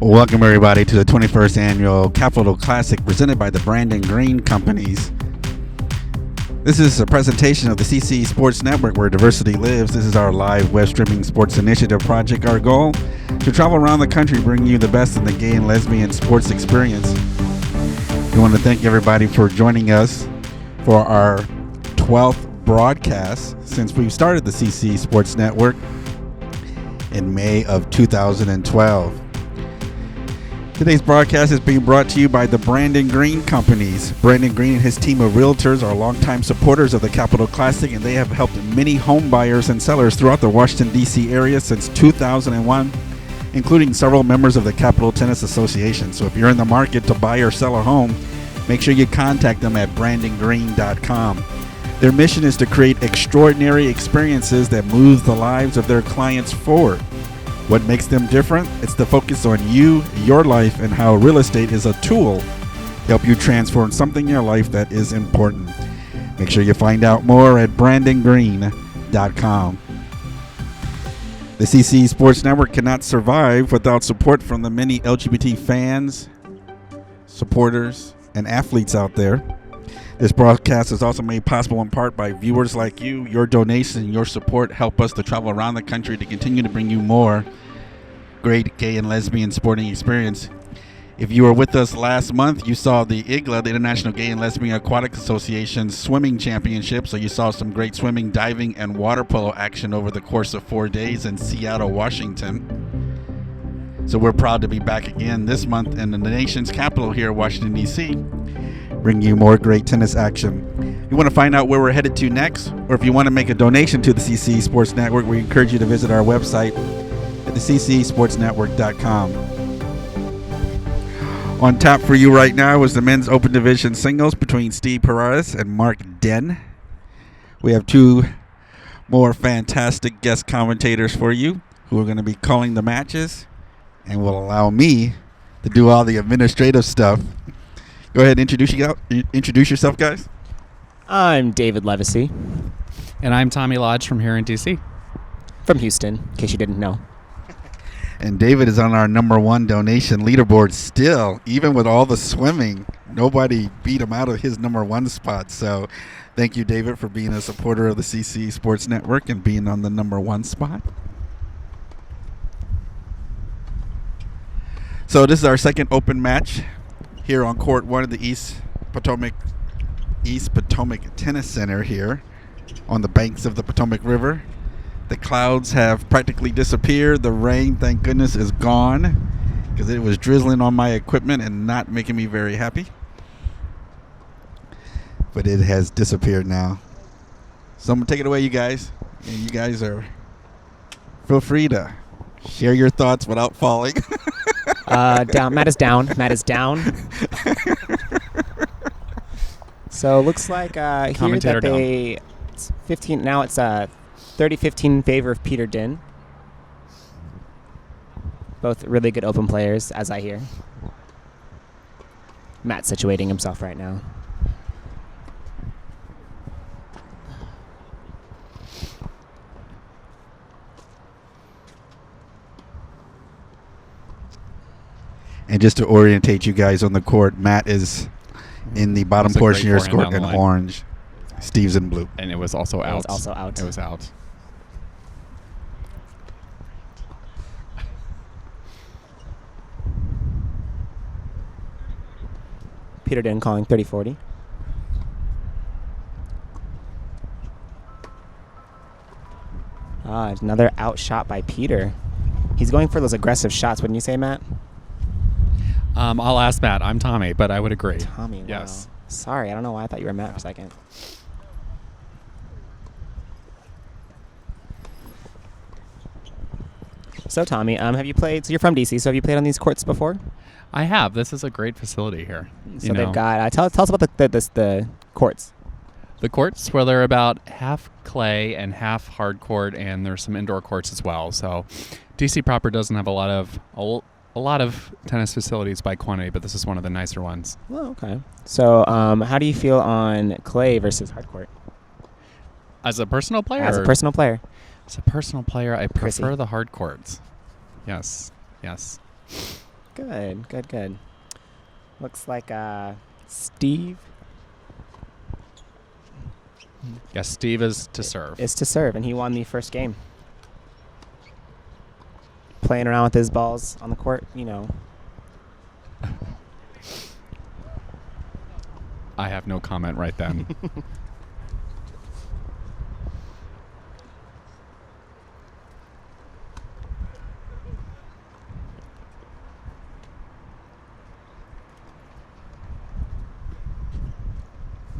Welcome everybody to the 21st Annual Capital Classic presented by the Brandon Green Companies. This is a presentation of the CC Sports Network where diversity lives. This is our live web streaming sports initiative project. Our goal, to travel around the country bringing you the best in the gay and lesbian sports experience. We want to thank everybody for joining us for our 12th broadcast since we've started the CC Sports Network in May of 2012. Today's broadcast is being brought to you by the Brandon Green Companies. Brandon Green and his team of realtors are longtime supporters of the Capital Classic, and they have helped many home buyers and sellers throughout the Washington, D.C. area since 2001, including several members of the Capital Tennis Association. So if you're in the market to buy or sell a home, make sure you contact them at brandongreen.com. Their mission is to create extraordinary experiences that move the lives of their clients forward. What makes them different? It's the focus on you, your life, and how real estate is a tool to help you transform something in your life that is important. Make sure you find out more at brandongreen.com. The CC Sports Network cannot survive without support from the many LGBT fans, supporters, and athletes out there. This broadcast is also made possible in part by viewers like you. Your donation and your support help us to travel around the country to continue to bring you more great gay and lesbian sporting experience. If you were with us last month, you saw the IGLA, the International Gay and Lesbian Aquatic Association Swimming Championship. So you saw some great swimming, diving, and water polo action over the course of 4 days in Seattle, Washington. So we're proud to be back again this month in the nation's capital here, Washington, D.C., bring you more great tennis action. If you want to find out where we're headed to next, or if you want to make a donation to the CC Sports Network, we encourage you to visit our website at thecsportsnetwork.com. On tap for you right now is the men's open division singles between Steve Perez and Mark Dinh. We have two more fantastic guest commentators for you who are going to be calling the matches and will allow me to do all the administrative stuff. Go ahead and introduce yourself, guys. I'm David Levesey. And I'm Tommy Lodge from here in D.C. From Houston, in case you didn't know. And David is on our number one donation leaderboard still. Even with all the swimming, nobody beat him out of his number one spot. So thank you, David, for being a supporter of the CC Sports Network and being on the number one spot. So this is our second open match here on Court 1 of the East Potomac Tennis Center here on the banks of the Potomac River. The clouds have practically disappeared. The rain, thank goodness, is gone because it was drizzling on my equipment and not making me very happy. But it has disappeared now. So I'm going to take it away, you guys. And you guys feel free to share your thoughts without falling. Down. Matt is down. So looks like here that it's 15. Now it's 30-15 in favor of Peter Dinh. Both really good open players, as I hear. Matt's situating himself right now. And just to orientate you guys on the court, Matt is in the bottom portion of your court in orange. Steve's in blue. And it was also out. It was out. Peter Dinh calling 30-40. Another outshot by Peter. He's going for those aggressive shots, wouldn't you say, Matt? I'll ask Matt. I'm Tommy, but I would agree. Tommy, wow. Yes. Sorry, I don't know why I thought you were Matt for a second. So, Tommy, have you played? So you're from DC. So have you played on these courts before? I have. This is a great facility here. So they've got. Tell us about the courts. The courts, well, they're about half clay and half hard court, and there's some indoor courts as well. So, DC proper doesn't have a lot of tennis facilities by quantity, but this is one of the nicer ones. Oh, okay. So, how do you feel on clay versus hard court? As a personal player? As a personal player. As a personal player, I prefer the hard courts. Yes. Good, good, good. Looks like Steve. Yes, Steve is to serve. Is to serve, and he won the first game. Playing around with his balls on the court, you know. I have no comment right then.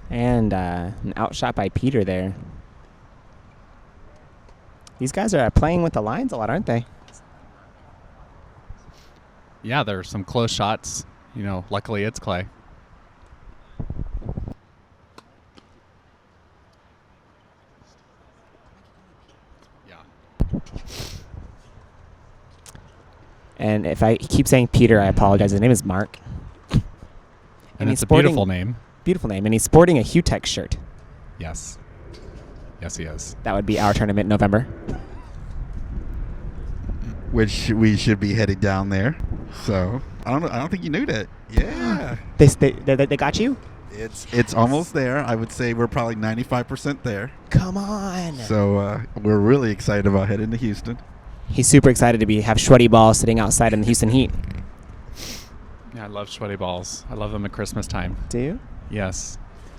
And an outshot by Peter there. These guys are playing with the lines a lot, aren't they? Yeah, there are some close shots. You know, luckily it's clay. Yeah. And if I keep saying Peter, I apologize. His name is Mark. And it's a beautiful name. Beautiful name. And he's sporting a Hutex shirt. Yes. Yes, he is. That would be our tournament in November. Which we should be heading down there. So I don't think you knew that. Yeah. They got you? It's almost there. I would say we're probably 95% there. Come on. So we're really excited about heading to Houston. He's super excited to have sweaty balls sitting outside in the Houston heat. Yeah, I love sweaty balls. I love them at Christmas time. Do you? Yes.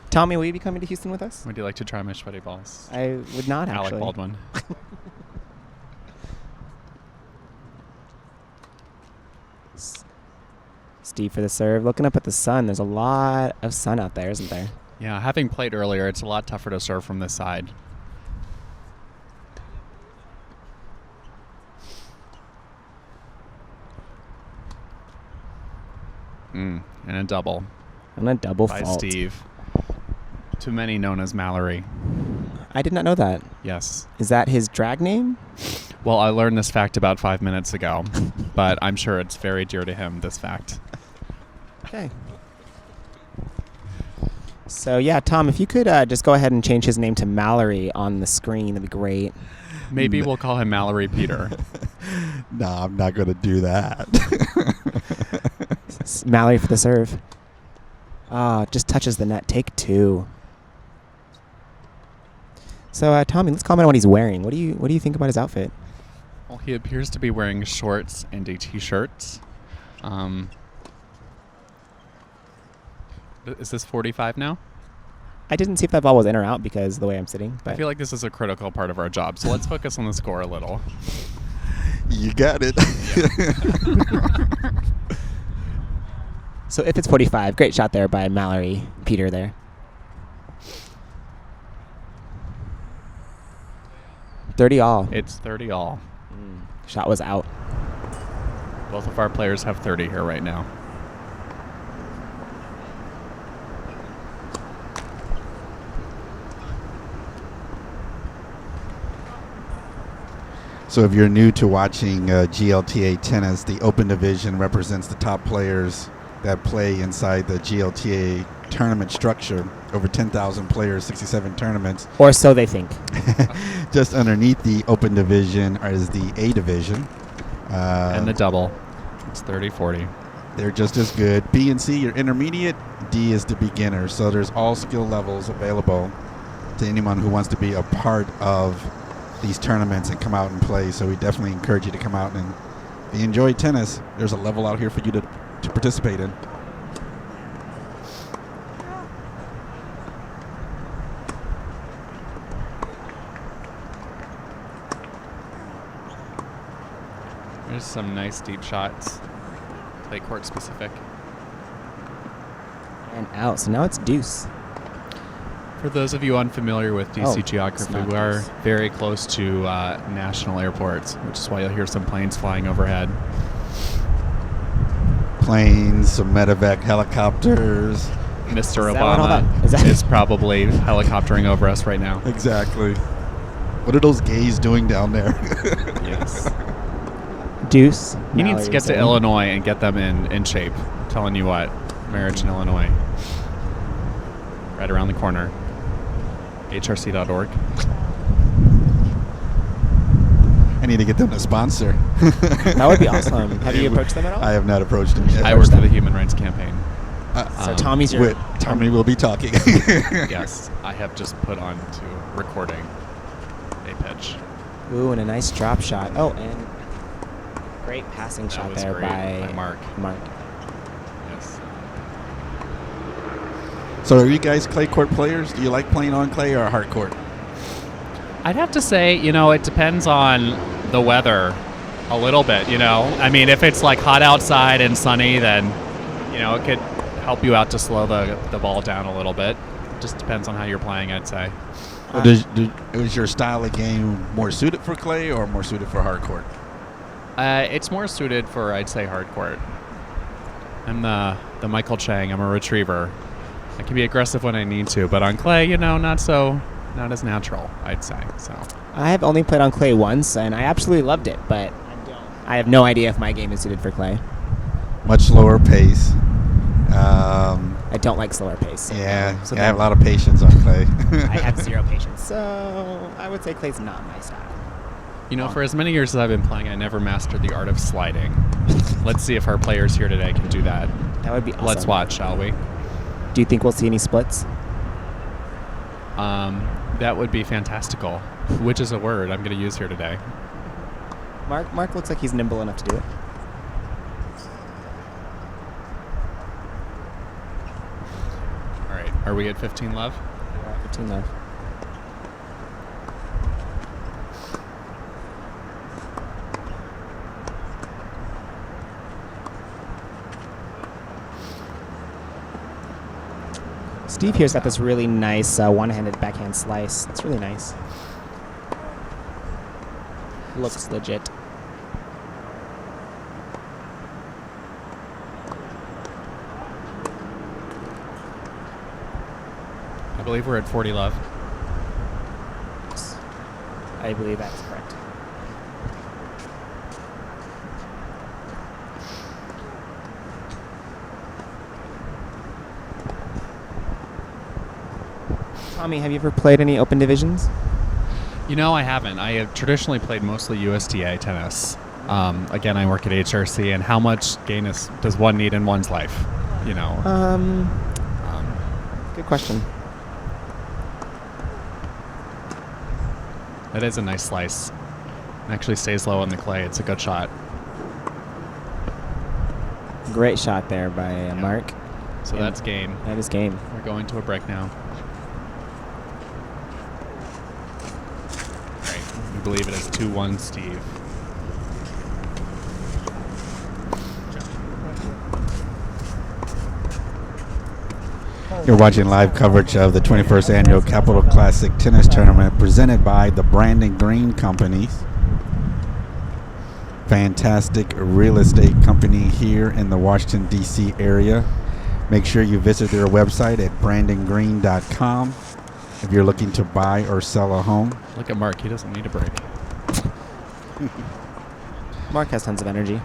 Tommy, will you be coming to Houston with us? Would you like to try my sweaty balls? I would not, actually. Alec Baldwin. Steve for the serve. Looking up at the sun. There's a lot of sun out there, isn't there? Yeah, having played earlier, it's a lot tougher to serve from this side. And a double. And a double by fault. Steve. To many known as Mallory. I did not know that. Yes. Is that his drag name? Well, I learned this fact about 5 minutes ago, but I'm sure it's very dear to him, this fact. Okay. So, yeah, Tom, if you could just go ahead and change his name to Mallory on the screen, that'd be great. Maybe we'll call him Mallory Peter. No, I'm not going to do that. Mallory for the serve. Just touches the net. Take two. So, Tommy, let's comment on what he's wearing. What do you think about his outfit? Well, he appears to be wearing shorts and a t-shirt. Is this 45 now? I didn't see if that ball was in or out because of the way I'm sitting. But I feel like this is a critical part of our job, so let's focus on the score a little. You got it. So if it's 45, great shot there by Mallory Peter there. $30 all. It's 30 all. Shot was out. Both of our players have 30 here right now. So if you're new to watching GLTA tennis, the Open Division represents the top players that play inside the GLTA tournament structure. Over 10,000 players, 67 tournaments. Or so they think. Just underneath the Open Division is the A Division. And the double. It's 30-40. They're just as good. B and C, you're intermediate. D is the beginner. So there's all skill levels available to anyone who wants to be a part of these tournaments and come out and play. So we definitely encourage you to come out, and if you enjoy tennis, there's a level out here for you to participate in. There's some nice deep shots. Play court specific. And out. So now it's deuce. For those of you unfamiliar with DC geography, we are deuce. very close to national airports, which is why you'll hear some planes flying overhead. Planes, some medevac helicopters. Mr. Is that what all Obama that- is probably helicoptering over us right now. Exactly. What are those gays doing down there? Yes. Deuce. He needs Mallory to get to saying. Illinois and get them in shape. I'm telling you what, marriage in Illinois. Right around the corner. HRC.org. need to get them to sponsor. That would be awesome. Have you approached them at all? I have not approached them yet. I work for the Human Rights Campaign. So Tommy's your... Tommy will be talking. Yes, I have just put on to recording a pitch. Ooh, and a nice drop shot. Oh, and great passing shot there by Mark. Yes. So are you guys clay court players? Do you like playing on clay or hard court? I'd have to say, it depends on the weather a little bit, I mean, if it's like hot outside and sunny, then, it could help you out to slow the ball down a little bit. Just depends on how you're playing, I'd say. Is your style of game more suited for clay or more suited for hard court? It's more suited for, I'd say, hard court. I'm the Michael Chang. I'm a retriever. I can be aggressive when I need to, but on clay, not as natural, I'd say. So I have only played on clay once, and I absolutely loved it, but I have no idea if my game is suited for clay. Much slower pace. I don't like slower pace. Yeah, I have a lot of patience on clay. I have zero patience, so I would say clay's not my style. For as many years as I've been playing, I never mastered the art of sliding. Let's see if our players here today can do that. That would be awesome. Let's watch, shall we? Do you think we'll see any splits? That would be fantastical, which is a word I'm going to use here today. Mark looks like he's nimble enough to do it. All right, are we at 15 love? We're at 15 love. Steve here's got this really nice one-handed backhand slice. It's really nice. Looks legit. I believe we're at 40 love. I believe that's correct. Tommy, have you ever played any open divisions? I haven't. I have traditionally played mostly USTA tennis. Again, I work at HRC, and how much gain does one need in one's life? Good question. That is a nice slice. It actually stays low on the clay. It's a good shot. Great shot there by Mark. So that's game. That is game. We're going to a break now. I believe it is 2-1 Steve. You're watching live coverage of the 21st Annual Capital Classic Tennis Tournament presented by the Brandon Green Companies. Fantastic real estate company here in the Washington, D.C. area. Make sure you visit their website at brandongreen.com if you're looking to buy or sell a home. Look at Mark. He doesn't need a break. Mark has tons of energy.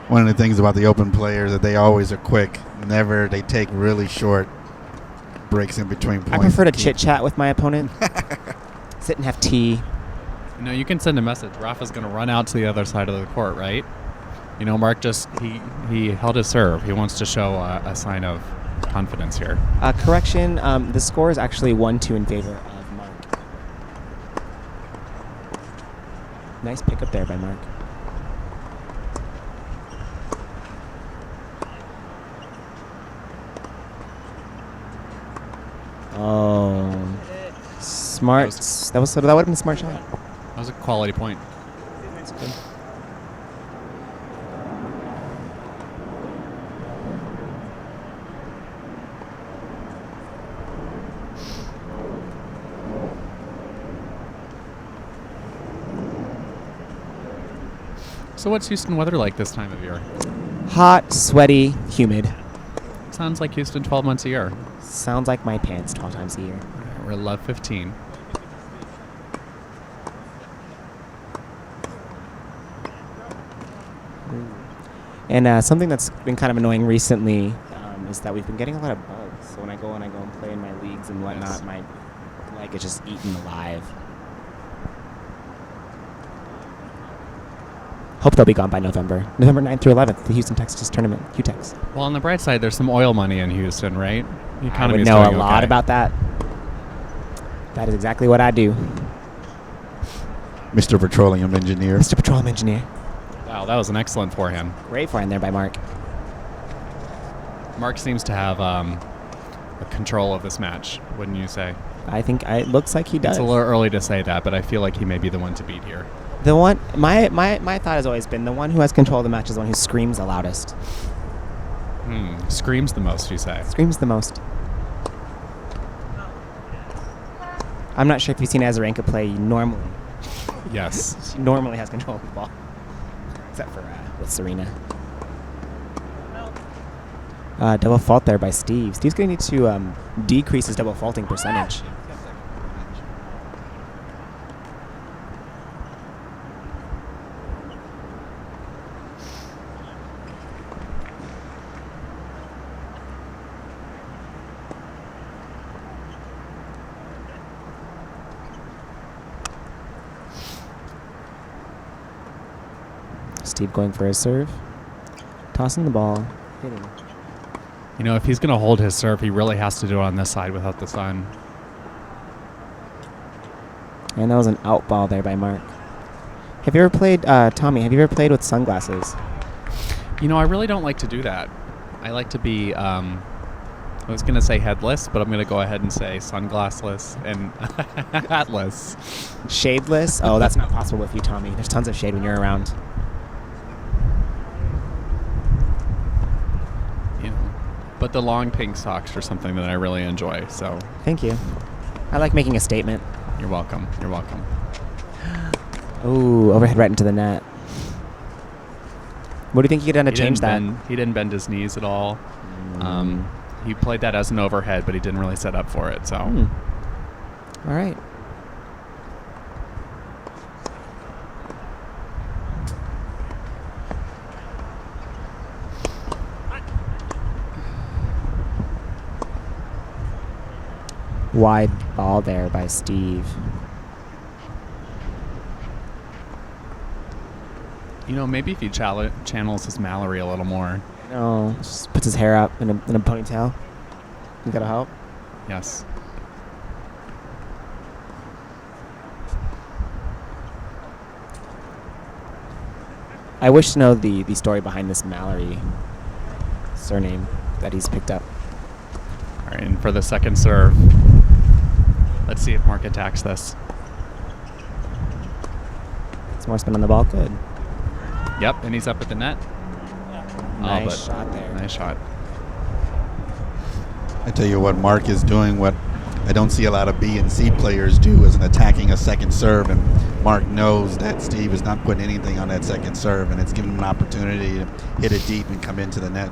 One of the things about the open players that they always are quick. They take really short breaks in between points. I prefer to chit-chat with my opponent. Sit and have tea. You can send a message. Rafa's going to run out to the other side of the court, right? Mark he held his serve. He wants to show a sign of confidence here. Correction, the score is actually 1-2 in favor of Mark. Nice pickup there by Mark. Oh, smart. That would have been a smart shot. That was a quality point. That's good. So what's Houston weather like this time of year? Hot, sweaty, humid. Sounds like Houston 12 months a year. Sounds like my pants 12 times a year. We're at love 15. And something that's been kind of annoying recently is that we've been getting a lot of bugs. So when I go and play in my leagues and whatnot, my leg is just eaten alive. Hope they'll be gone by November 9th through 11th, the Houston, Texas tournament, HUTEX. Well, on the bright side, there's some oil money in Houston, right? The I would economy's know a doing lot okay. about that. That is exactly what I do. Mr. Petroleum Engineer. Mr. Petroleum Engineer. Wow, that was an excellent forehand. Great forehand there by Mark. Mark seems to have control of this match, wouldn't you say? I think it looks like he does. It's a little early to say that, but I feel like he may be the one to beat here. The one, my thought has always been the one who has control of the match is the one who screams the loudest. Screams the most, you say? Screams the most. I'm not sure if you've seen Azarenka play normally. Yes. She normally has control of the ball. Except for with Serena. Double fault there by Steve. Steve's going to need to decrease his double faulting percentage. Steve going for his serve. Tossing the ball. Hitting. You know, if he's going to hold his serve, he really has to do it on this side without the sun. And that was an out ball there by Mark. Have you ever played, Tommy, have you ever played with sunglasses? You know, I really don't like to do that. I like to be, I was going to say headless, but I'm going to go ahead and say sunglassless and hatless. Shadeless? Oh, that's not possible with you, Tommy. There's tons of shade when you're around. You know, but the long pink socks are something that I really enjoy, so. Thank you. I like making a statement. You're welcome. You're welcome. Ooh, overhead right into the net. What do you think he could have done to change that? He didn't bend his knees at all. He played that as an overhead, but he didn't really set up for it. So, all right. Wide ball there by Steve. you know, maybe if he channels his Mallory a little more. No, just puts his hair up in a ponytail. You gotta help. Yes. I wish to know the story behind this Mallory surname that he's picked up. All right, and for the second serve, let's see if Mark attacks this. It's more spin on the ball. Good. Yep, and he's up at the net. Nice shot there. Nice shot. I tell you what, Mark is doing what I don't see a lot of B and C players do, is attacking a second serve, and Mark knows that Steve is not putting anything on that second serve, and it's giving him an opportunity to hit it deep and come into the net.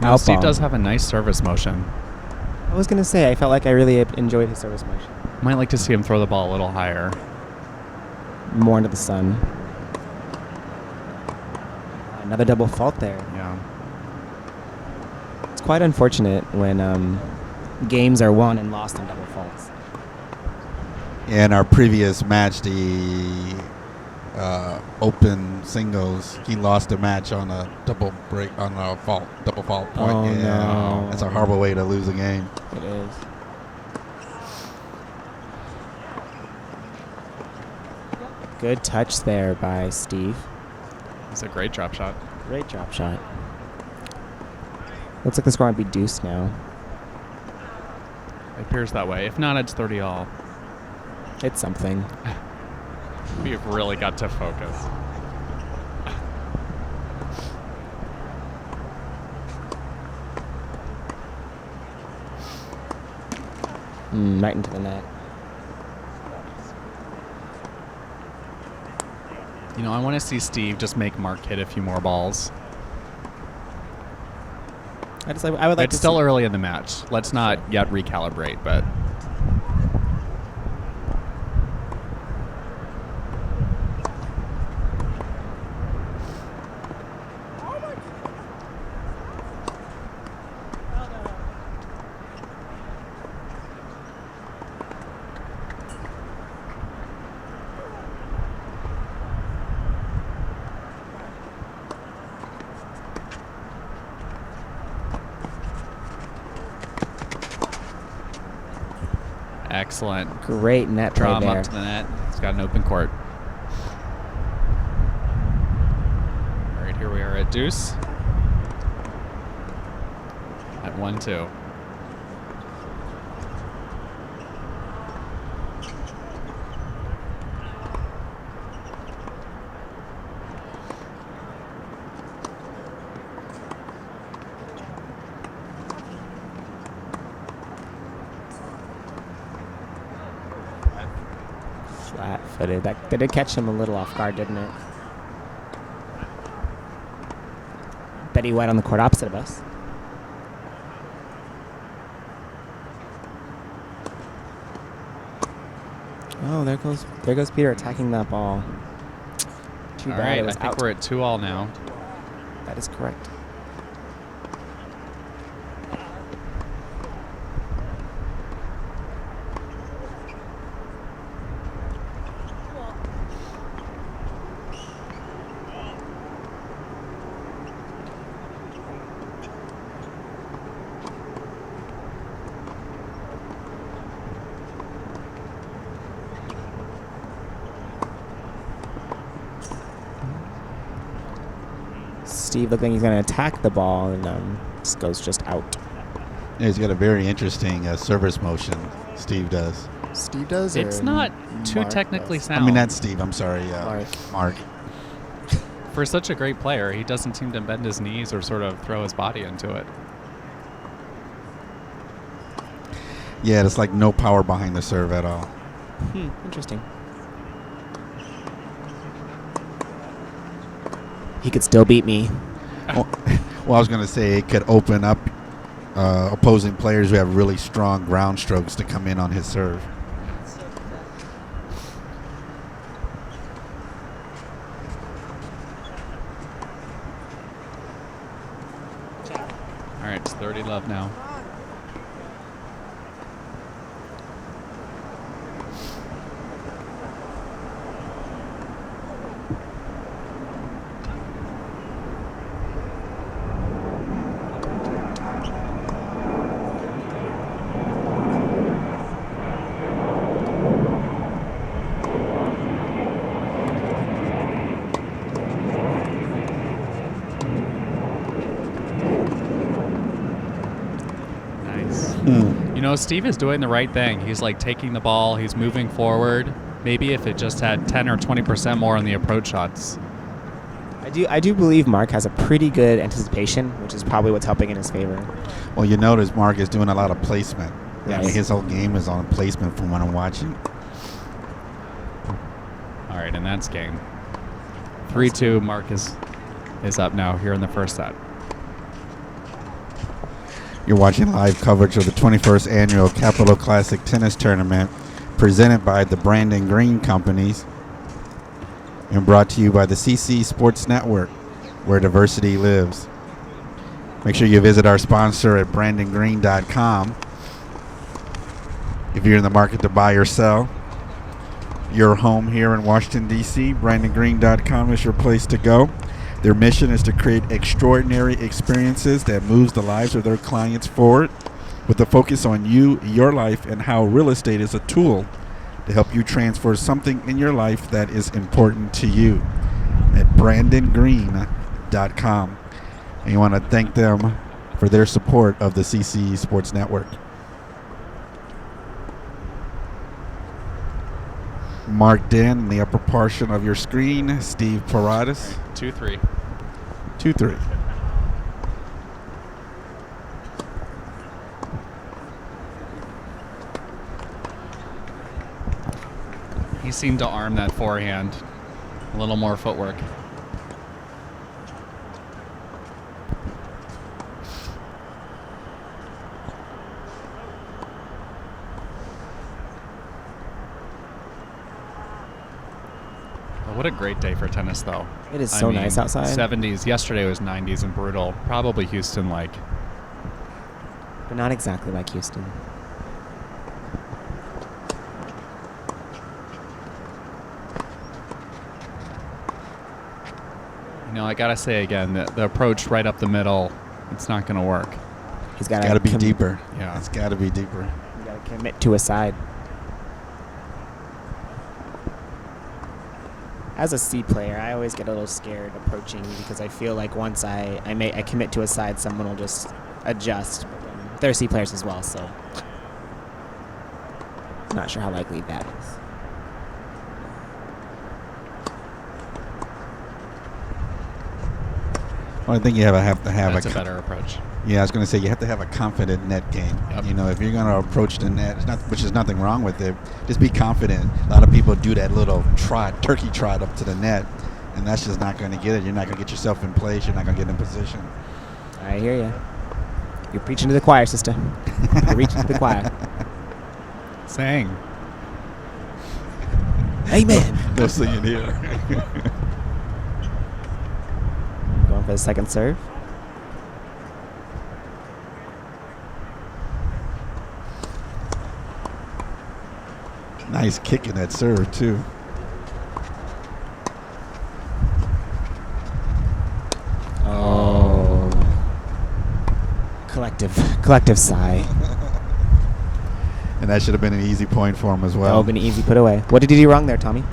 Now, Steve does have a nice service motion. I was going to say, I felt like I really enjoyed his service motion. Might like to see him throw the ball a little higher. More into the sun. Another double fault there. Yeah. It's quite unfortunate when games are won and lost on double faults. In our previous match, the open singles, he lost the match on a double fault point. Oh, no. That's a horrible way to lose a game. It is. Good touch there by Steve. It's a great drop shot. Great drop shot. Looks like the score might be deuce now. It appears that way. If not, it's 30 all. It's something. We've really got to focus. Right into the net. You know, I want to see Steve just make Mark hit a few more balls. I would like It's to still see. early in the match. Let's not yet recalibrate, but excellent. Great net play Draw him there. up to the net. He's got an open court. All right, here we are at deuce. At 1-2. Flat-footed. That did catch him a little off guard, didn't it? Betty White on the court opposite of us. Oh, there goes Peter attacking that ball. Too All bad right, it I was think out. we're at 2-all now. That is correct. Steve looked like he's going to attack the ball, and this goes just out. Yeah, he's got a very interesting service motion. Steve does. Steve does? It's or not too Mark technically does? sound. I mean, not Steve. I'm sorry, Mark. For such a great player, he doesn't seem to bend his knees or sort of throw his body into it. Yeah, it's like no power behind the serve at all. Interesting. He could still beat me. Well, I was going to say it could open up opposing players who have really strong ground strokes to come in on his serve. All right, it's 30 love now. Nice. You know, Steve is doing the right thing. He's like taking the ball, he's moving forward. Maybe if it just had 10 or 20% more on the approach shots. I do believe Mark has a pretty good anticipation, which is probably what's helping in his favor. Well, you notice Mark is doing a lot of placement. I Yes. mean, his whole game is on placement from what I'm watching. All right, and that's game. 3-2, Mark is up now here in the first set. You're watching live coverage of the 21st Annual Capital Classic Tennis Tournament presented by the Brandon Green Companies and brought to you by the CC Sports Network, where diversity lives. Make sure you visit our sponsor at brandongreen.com. If you're in the market to buy or sell your home here in Washington, D.C., brandongreen.com is your place to go. Their mission is to create extraordinary experiences that moves the lives of their clients forward with a focus on you, your life, and how real estate is a tool to help you transfer something in your life that is important to you at brandongreen.com. And you want to thank them for their support of the CC Sports Network. Mark Dinh in the upper portion of your screen, Steve Paradas, 2-3. 2-3. He seemed to arm that forehand. A little more footwork. What a great day for tennis, though. It is so nice outside. 70s. Yesterday was 90s and brutal. Probably Houston-like. But not exactly like Houston. I gotta say again that the approach right up the middle, it's not gonna work. He's got to be deeper. Yeah, it's got to be deeper. You got to commit to a side. As a C player, I always get a little scared approaching because I feel like once I commit to a side, someone will just adjust. But they're C players as well, so not sure how likely that is. Well, I think you have to have That's a better approach. Yeah, I was going to say you have to have a confident net game. Yep. If you're going to approach the net, which is nothing wrong with it, just be confident. A lot of people do that little turkey trot up to the net, and that's just not going to get it. You're not going to get yourself in place. You're not going to get in position. I hear you. You're preaching to the choir, sister. You're preaching to the choir. Saying. Amen. No singing here. Going for the second serve. Nice kick in that serve, too. Oh. Collective sigh. And that should have been an easy point for him as That well. would have been easy put away. What did he do wrong there, Tommy?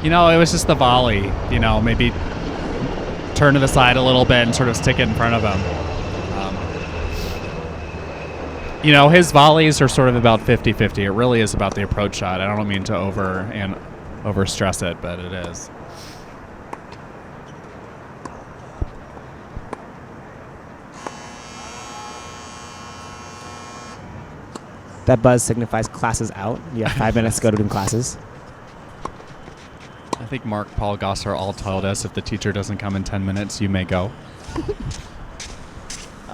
It was just the volley. Maybe turn to the side a little bit and sort of stick it in front of him. His volleys are sort of about 50-50. It really is about the approach shot. I don't mean to over stress it, but it is. That buzz signifies classes out. You have 5 minutes to go between classes. I think Mark, Paul, Gosser all told us if the teacher doesn't come in 10 minutes, you may go.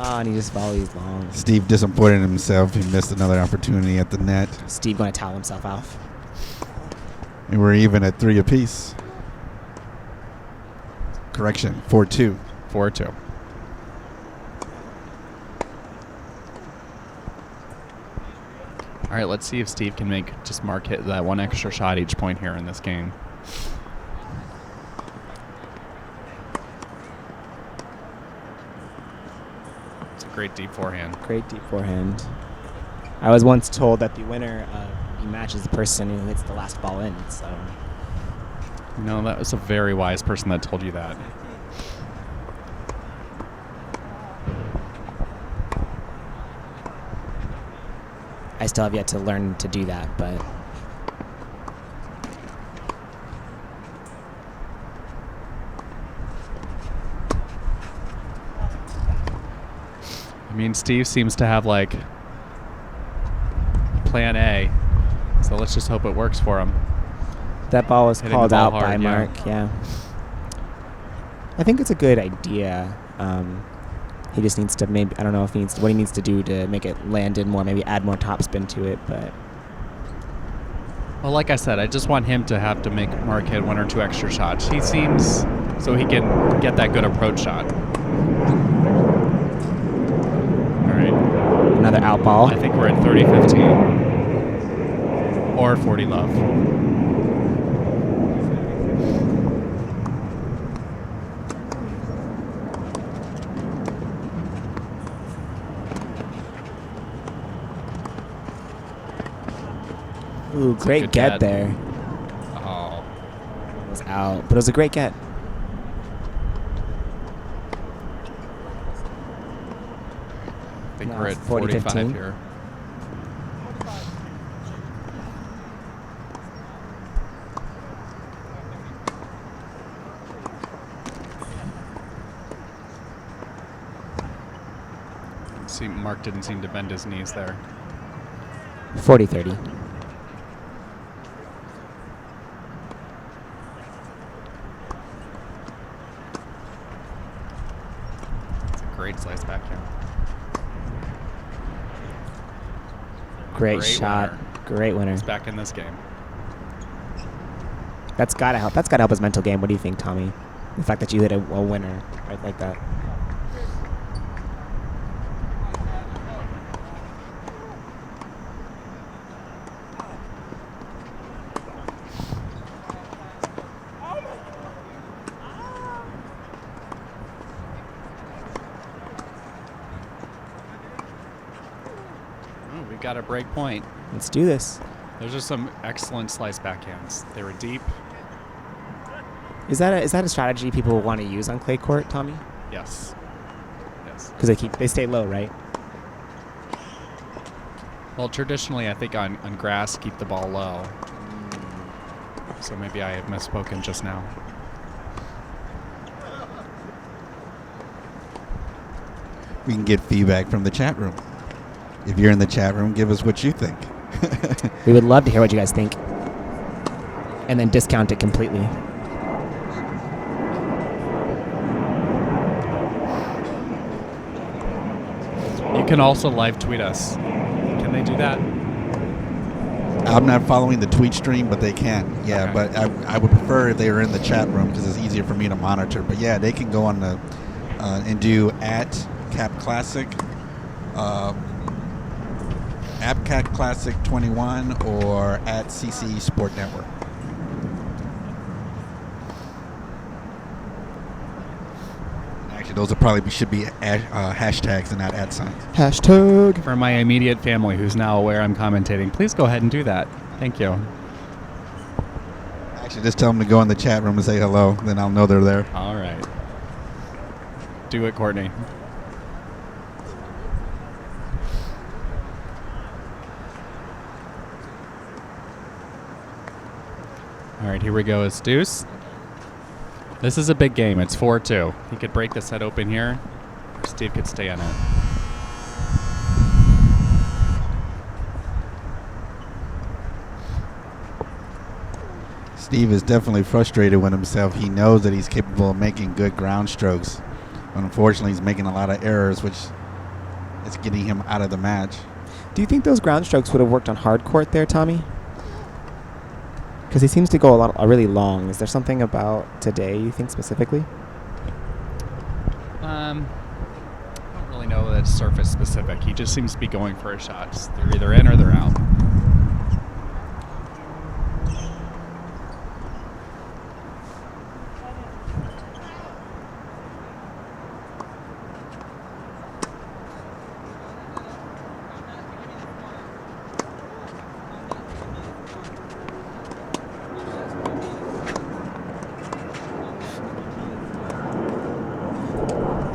And he just volleys long. Steve disappointed in himself. He missed another opportunity at the net. Steve going to towel himself off. And we're even at 3 apiece. Correction, 4-2. 4-2. All right, let's see if Steve can make just Mark hit that one extra shot each point here in this game. It's a great deep forehand. Great deep forehand. I was once told that the winner of the match is the person who hits the last ball in. So That was a very wise person that told you that. I still have yet to learn to do that, but Steve seems to have plan A, so let's just hope it works for him. that ball was Hitting the called ball out hard, by yeah. Mark. Yeah, I think it's a good idea. He just needs to I don't know if what he needs to do to make it land in more, maybe add more topspin to it, but Well, like I said, I just want him to have to make Mark hit 1 or 2 extra shots. He seems so he can get that good approach shot. All right. another out ball. I think we're at 30-15 or 40 love. Ooh, great good get get. there. Oh, It was out, but it was a great get. I think No, we're at 40-15. 45 here. See, Mark didn't seem to bend his knees there. 40-30. It's a great slice backhand. Great shot. winner. Great winner. He's back in this game. That's gotta help. That's gotta help his mental game. What do you think, Tommy? The fact that you hit a winner right like that. We got a break point. Let's do this. Those are some excellent slice backhands. They were deep. Is that a strategy people want to use on clay court, Tommy? Yes. Yes. Because they stay low, right? Well, traditionally, I think on grass, keep the ball low. So maybe I have misspoken just now. We can get feedback from the chat room. If you're in the chat room, give us what you think. We would love to hear what you guys think. And then discount it completely. You can also live tweet us. Can they do that? I'm not following the tweet stream, but they can. Yeah, Okay. but I would prefer if they were in the chat room because it's easier for me to monitor. But yeah, they can go on the and do @Cap Classic, @Cap Classic 21, or @CC Sport Network. Actually, those should be hashtags and not @signs. Hashtag. For my immediate family who's now aware I'm commentating, please go ahead and do that. Thank you. Actually, just tell them to go in the chat room and say hello. Then I'll know they're there. All right. Do it, Courtney. All right, here we go. It's deuce. This is a big game. It's 4-2. He could break the set open here, or Steve could stay on it. Steve is definitely frustrated with himself. He knows that he's capable of making good ground strokes. But unfortunately, he's making a lot of errors, which is getting him out of the match. Do you think those ground strokes would have worked on hard court there, Tommy? Because he seems to go really long. Is there something about today you think specifically? I don't really know that it's surface specific. He just seems to be going for his shots. They're either in or they're out.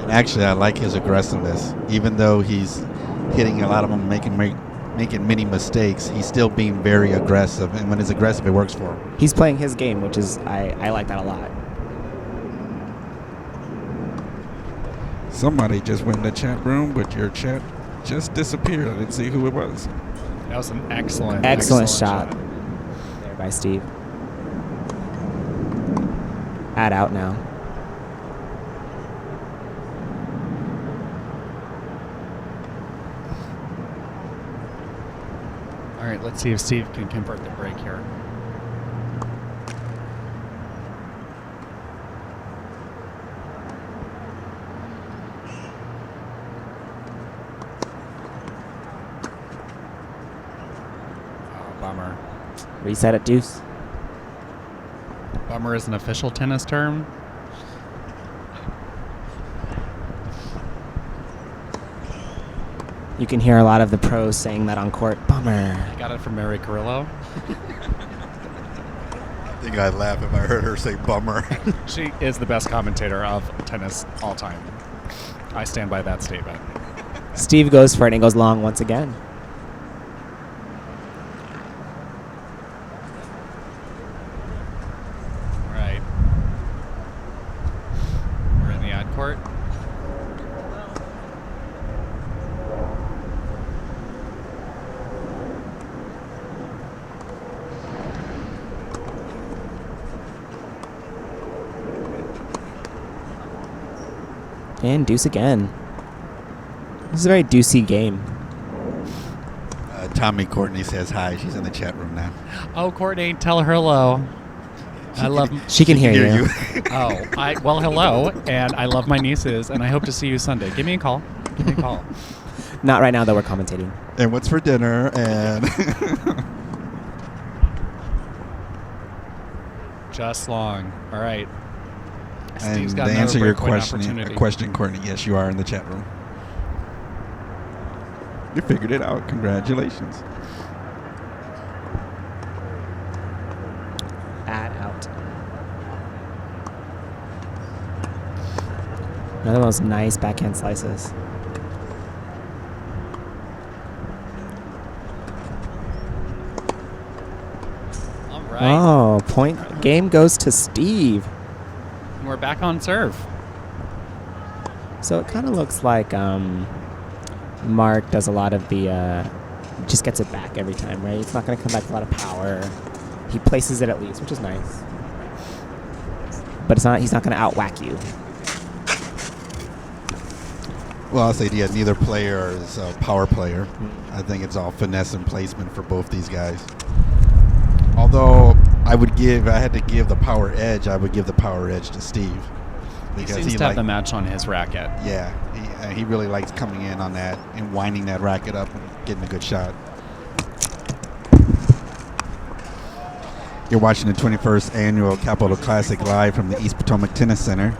Actually, I like his aggressiveness. Even though he's hitting a lot of them, making many mistakes, he's still being very aggressive. And when he's aggressive, it works for him. He's playing his game, which is, I like that a lot. Somebody just went in the chat room, but your chat just disappeared. I didn't see who it was. That was an excellent shot there by Steve. Add out now. All right, let's see if Steve can convert the break here. Oh, bummer. Reset at deuce. Bummer is an official tennis term. You can hear a lot of the pros saying that on court. Bummer. I got it from Mary Carrillo. I think I'd laugh if I heard her say bummer. She is the best commentator of tennis all time. I stand by that statement. Steve goes for it and goes long once again. All right. We're in the ad court. And deuce again. This is a very deucey game. Tommy Courtney says hi. She's in the chat room now. Oh, Courtney, tell her hello. I love. She can hear you. Well, hello, and I love my nieces, and I hope to see you Sunday. Give me a call. Not right now, though. We're commentating. And what's for dinner? And Just long. All right. and Steve's got to another answer your breakpoint question, opportunity. Courtney, yes, you are in the chat room. You figured it out. Congratulations. Out. Another one of those nice backhand slices. All right. Oh, point. Game goes to Steve. We're back on serve. So it kind of looks like Mark does a lot of the, just gets it back every time, right? It's not going to come back with a lot of power. He places it at least, which is nice. But it's not. He's not going to out-whack you. Well, I'll say neither player is a power player. I think it's all finesse and placement for both these guys. Although I had to give the power edge, I would give the power edge to Steve. He seems to have the match on his racket. Yeah, he really likes coming in on that and winding that racket up and getting a good shot. You're watching the 21st Annual Capitol Classic live from the East Potomac Tennis Center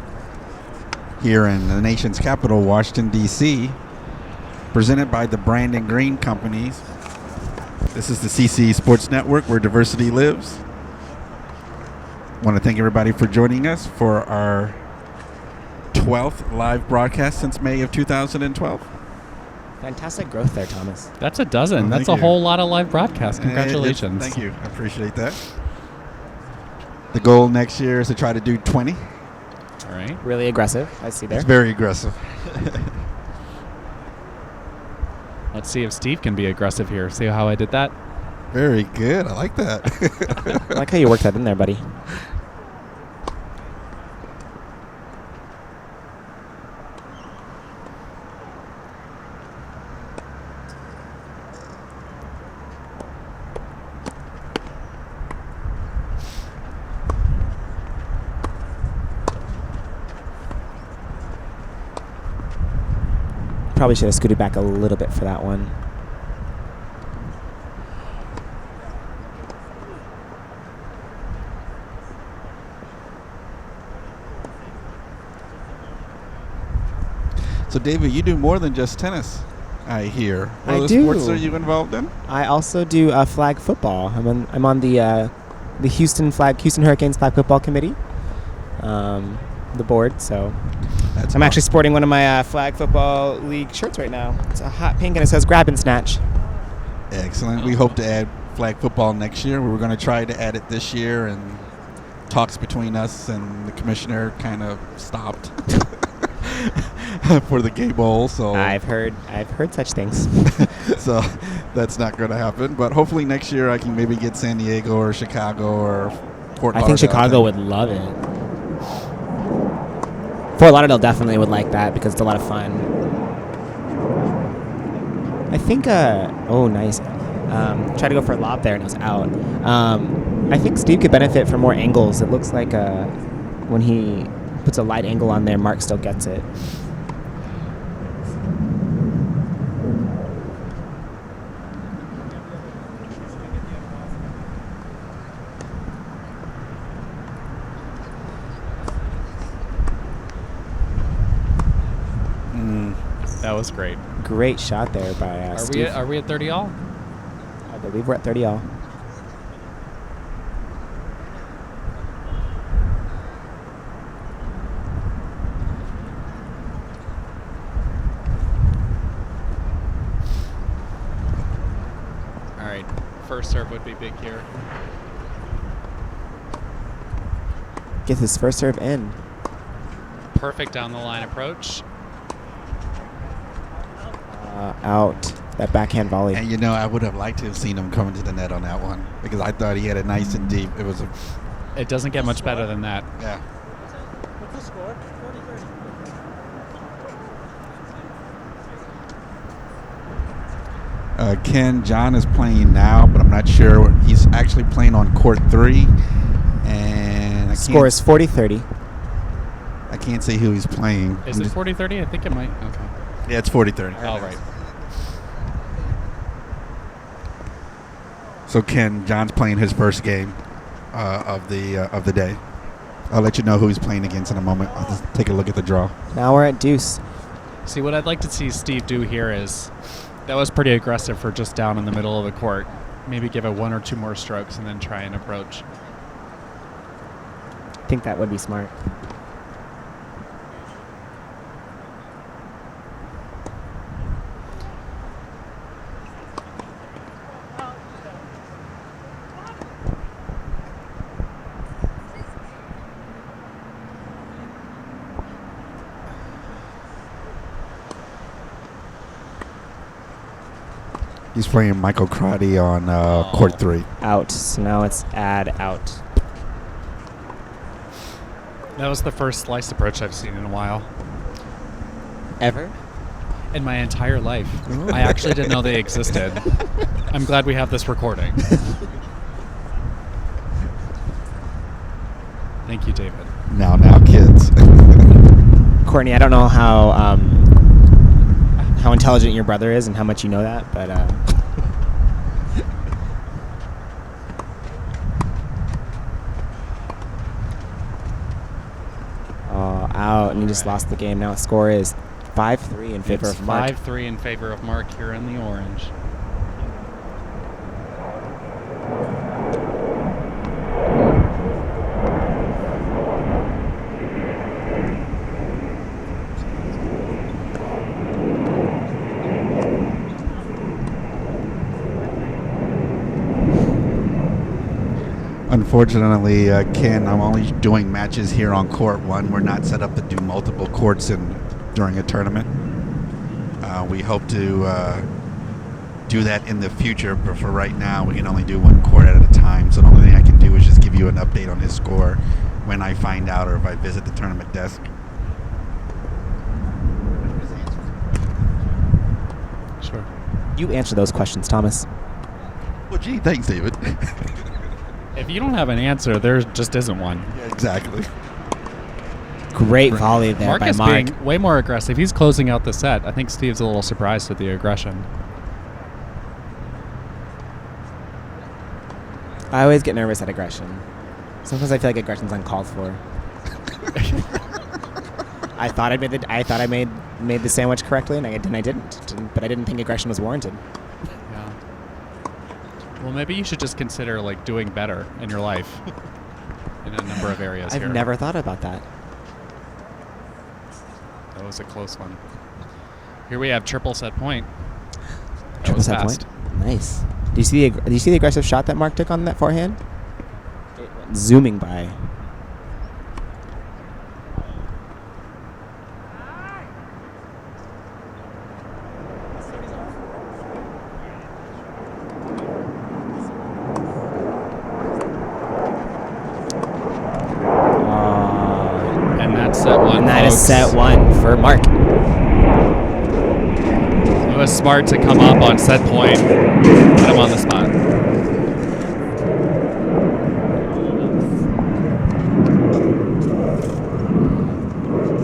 here in the nation's capital, Washington, D.C., presented by the Brandon Green Companies. This is the CC Sports Network, where diversity lives. I want to thank everybody for joining us for our 12th live broadcast since May of 2012. Fantastic growth there, Thomas. That's a dozen. That's a whole lot of live broadcasts. Congratulations. Thank you. I appreciate that. The goal next year is to try to do 20. All right. Really aggressive, I see there. It's very aggressive. Let's see if Steve can be aggressive here. See how I did that? Very good. I like that. I like how you worked that in there, buddy. Probably should have scooted back a little bit for that one. So, David, you do more than just tennis, I hear. What I other do. sports are you involved in? I also do flag football. I'm on the Houston Hurricanes flag football committee, the board. So I'm actually sporting one of my flag football league shirts right now. It's a hot pink and it says "Grab and Snatch." Excellent. We hope to add flag football next year. We were going to try to add it this year, and talks between us and the commissioner kind of stopped for the Gay Bowl. So I've heard such things. So that's not going to happen. But hopefully next year I can maybe get San Diego or Chicago or Fort Lauderdale. I think Chicago would love it. Fort Lauderdale definitely would like that because it's a lot of fun. I think, oh, nice. Tried to go for a lob there and it was out. I think Steve could benefit from more angles. It looks like when he puts a light angle on there, Mark still gets it. That was great. Great shot there by Steve. Are we at 30 all? I believe we're at 30 all. All right. First serve would be big here. Get his first serve in. Perfect down the line approach. Out. That backhand volley. And, I would have liked to have seen him coming to the net on that one because I thought he had it nice and deep. It doesn't get much better than that. Yeah. What's the score? 40-30. Ken John is playing now, but I'm not sure. He's actually playing on court 3. And Score is 40-30. I can't say who he's playing. Is it 40-30? I think it might. Okay. Yeah, it's 40-30. Oh, right. So Ken, John's playing his first game of the day. I'll let you know who he's playing against in a moment. I'll just take a look at the draw. Now we're at deuce. See, what I'd like to see Steve do here is, that was pretty aggressive for just down in the middle of the court. Maybe give it 1 or 2 more strokes and then try and approach. I think that would be smart. He's playing Michael Crotty on court 3. Out. So now it's add out. That was the first slice approach I've seen in a while. Ever? In my entire life. I actually didn't know they existed. I'm glad we have this recording. Thank you, David. Now, kids. Courtney, I don't know how intelligent your brother is and how much you know that, but out, and he just lost the game. Now the score is 5-3 in favor of Mark. 5-3 in favor of Mark here in the orange. Unfortunately, Ken, I'm only doing matches here on court 1. We're not set up to do multiple courts during a tournament. We hope to do that in the future, but for right now, we can only do 1 court at a time. So the only thing I can do is just give you an update on his score when I find out or if I visit the tournament desk. Sure. You answer those questions, Thomas. Well, gee, thanks, David. If you don't have an answer, there just isn't one. Yeah, exactly. Great volley there by Mark is Mark. being way more aggressive. He's closing out the set. I think Steve's a little surprised at the aggression. I always get nervous at aggression. Sometimes I feel like aggression's uncalled for. I thought I made the sandwich correctly, and I didn't. But I didn't think aggression was warranted. Yeah. Well, maybe you should just consider doing better in your life in a number of areas. I've never thought about that. That was a close one. Here we have triple set point. That Triple was set fast. point. Nice. Do you see the aggressive shot that Mark took on that forehand? It went zooming by. And that's set one. And that is folks. set 1 for Mark. It was smart to come up on set point, put him on the spot.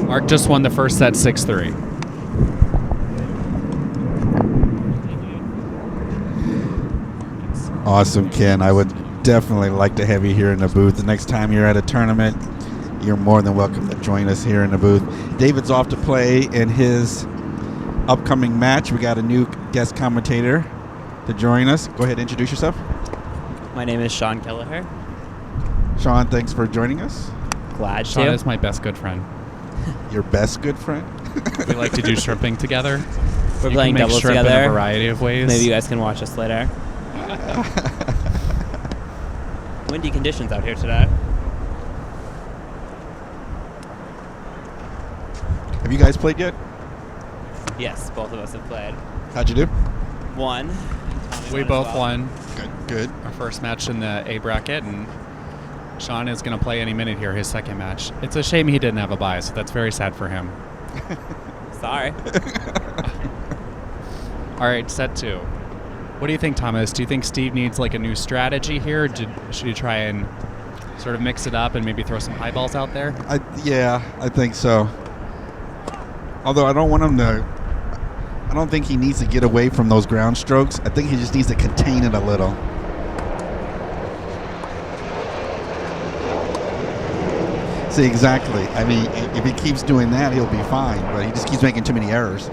Mark just won the first set 6-3. Awesome, Ken. I would definitely like to have you here in the booth. The next time you're at a tournament, you're more than welcome to join us here in the booth. David's off to play in his upcoming match. We got a new guest commentator to join us. Go ahead and introduce yourself. My name is Sean Kelleher. Sean, thanks for joining us. Glad Sean to. is my best good friend. Your best good friend. We like to do shrimping together. We're You playing can make doubles shrimp in together. a variety of ways. Maybe you guys can watch us later. Windy conditions out here today. Have you guys played yet? Yes, both of us have played. How'd you do? One. We both won Good. our first match in the A bracket, and Sean is going to play any minute here, his second match. It's a shame he didn't have a bye, so that's very sad for him. Sorry. All right, set 2. What do you think, Thomas? Do you think Steve needs a new strategy here? Should he try and Sort of mix it up and maybe throw some high balls out there. I think so. Although I don't want him to. I don't think he needs to get away from those ground strokes. I think he just needs to contain it a little. See, exactly. I mean, if he keeps doing that, he'll be fine. But he just keeps making too many errors.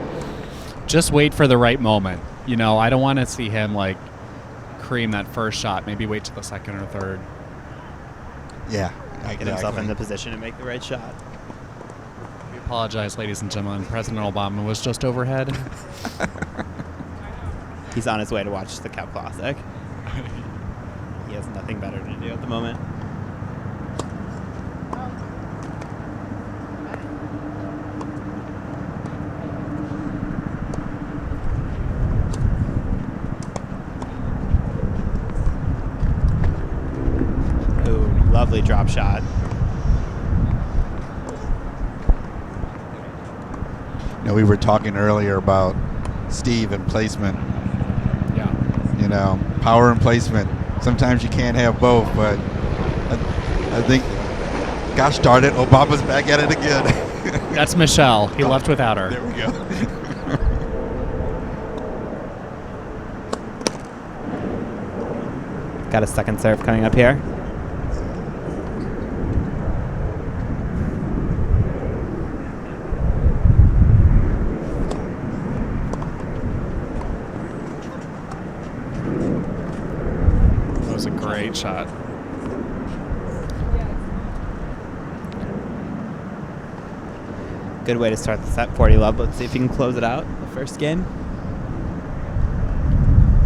Just wait for the right moment. You know, I don't want to see him like cream that first shot. Maybe wait till the second or third. Yeah, Get himself in the position to make the right shot. We apologize, ladies and gentlemen. President Obama was just overhead. He's on his way to watch the Cap Classic. He has nothing better to do at the moment. Ooh, lovely drop shot. You know, we were talking earlier about Steve and placement. Yeah. You know, power and placement. Sometimes you can't have both, but I think, gosh darn it, Obama's back at it again. That's Michelle. He left without her. There we go. Got a second serve coming up here. That was a great shot. Good way to start the set, 40 love. Let's see if he can close it out the first game.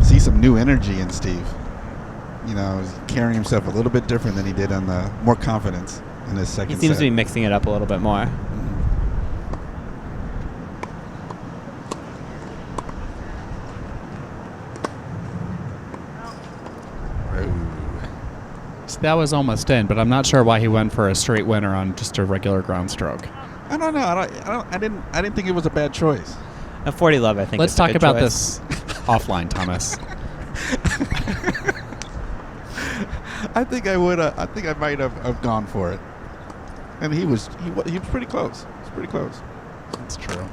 See some new energy in Steve. You know, he's carrying himself a little bit different than he did on the more confidence in his second He seems set. to be mixing it up a little bit more. So that was almost in, but I'm not sure why he went for a straight winner on just a regular ground stroke. I don't know. I didn't think it was a bad choice. A 40 love, I think. Let's is a talk good about choice. this offline, Thomas. I think I would. I think I might have gone for it. And he was pretty close. He's pretty close. That's true.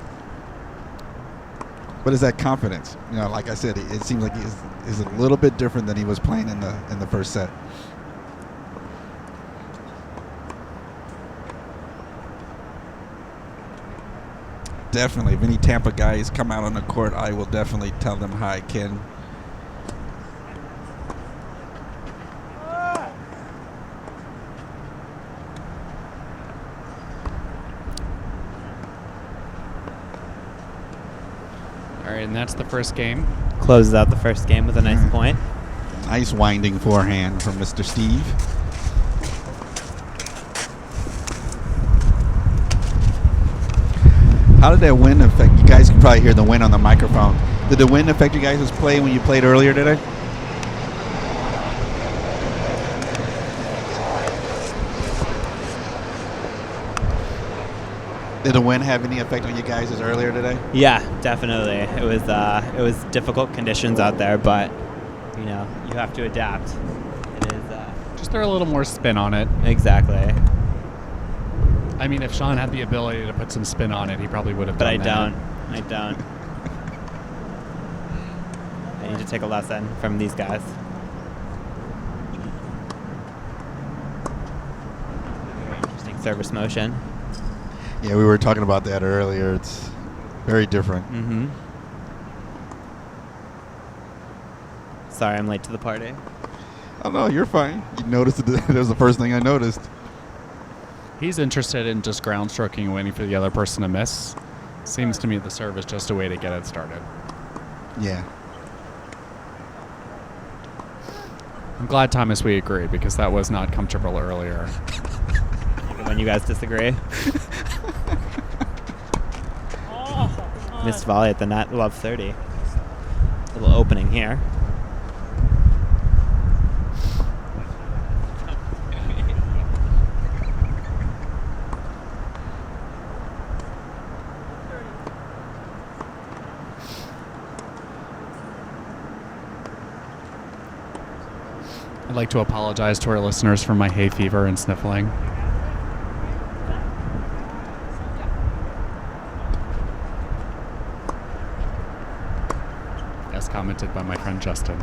But it's that confidence. You know, like I said, it seems like he's a little bit different than he was playing in the first set. Definitely. If any Tampa guys come out on the court, I will definitely tell them hi, Ken. All right, and that's the first game. Closes out the first game with a nice point. Nice winding forehand from Mr. Steve. How did that wind affect you guys? Can probably hear the wind on the microphone. Did the wind affect you guys' play when you played earlier today? Did the wind have any effect on you guys' earlier today? Yeah, definitely. It was difficult conditions out there, but you know you have to adapt. It is Just throw a little more spin on it. exactly. I mean, if Sean had the ability to put some spin on it, he probably would have But done I that. don't. I don't. I need to take a lesson from these guys. Very interesting service motion. Yeah, we were talking about that earlier. It's very different. Mm-hmm. Sorry, I'm late to the party. Oh, no, you're fine. You noticed it. That was the first thing I noticed. He's interested in just ground stroking and waiting for the other person to miss. Seems to me the serve is just a way to get it started. Yeah. I'm glad, Thomas, we agree, because that was not comfortable earlier. When you guys disagree. Missed volley at the net, love 30. Little opening here. I'd like to apologize to our listeners for my hay fever and sniffling. As commented by my friend Justin.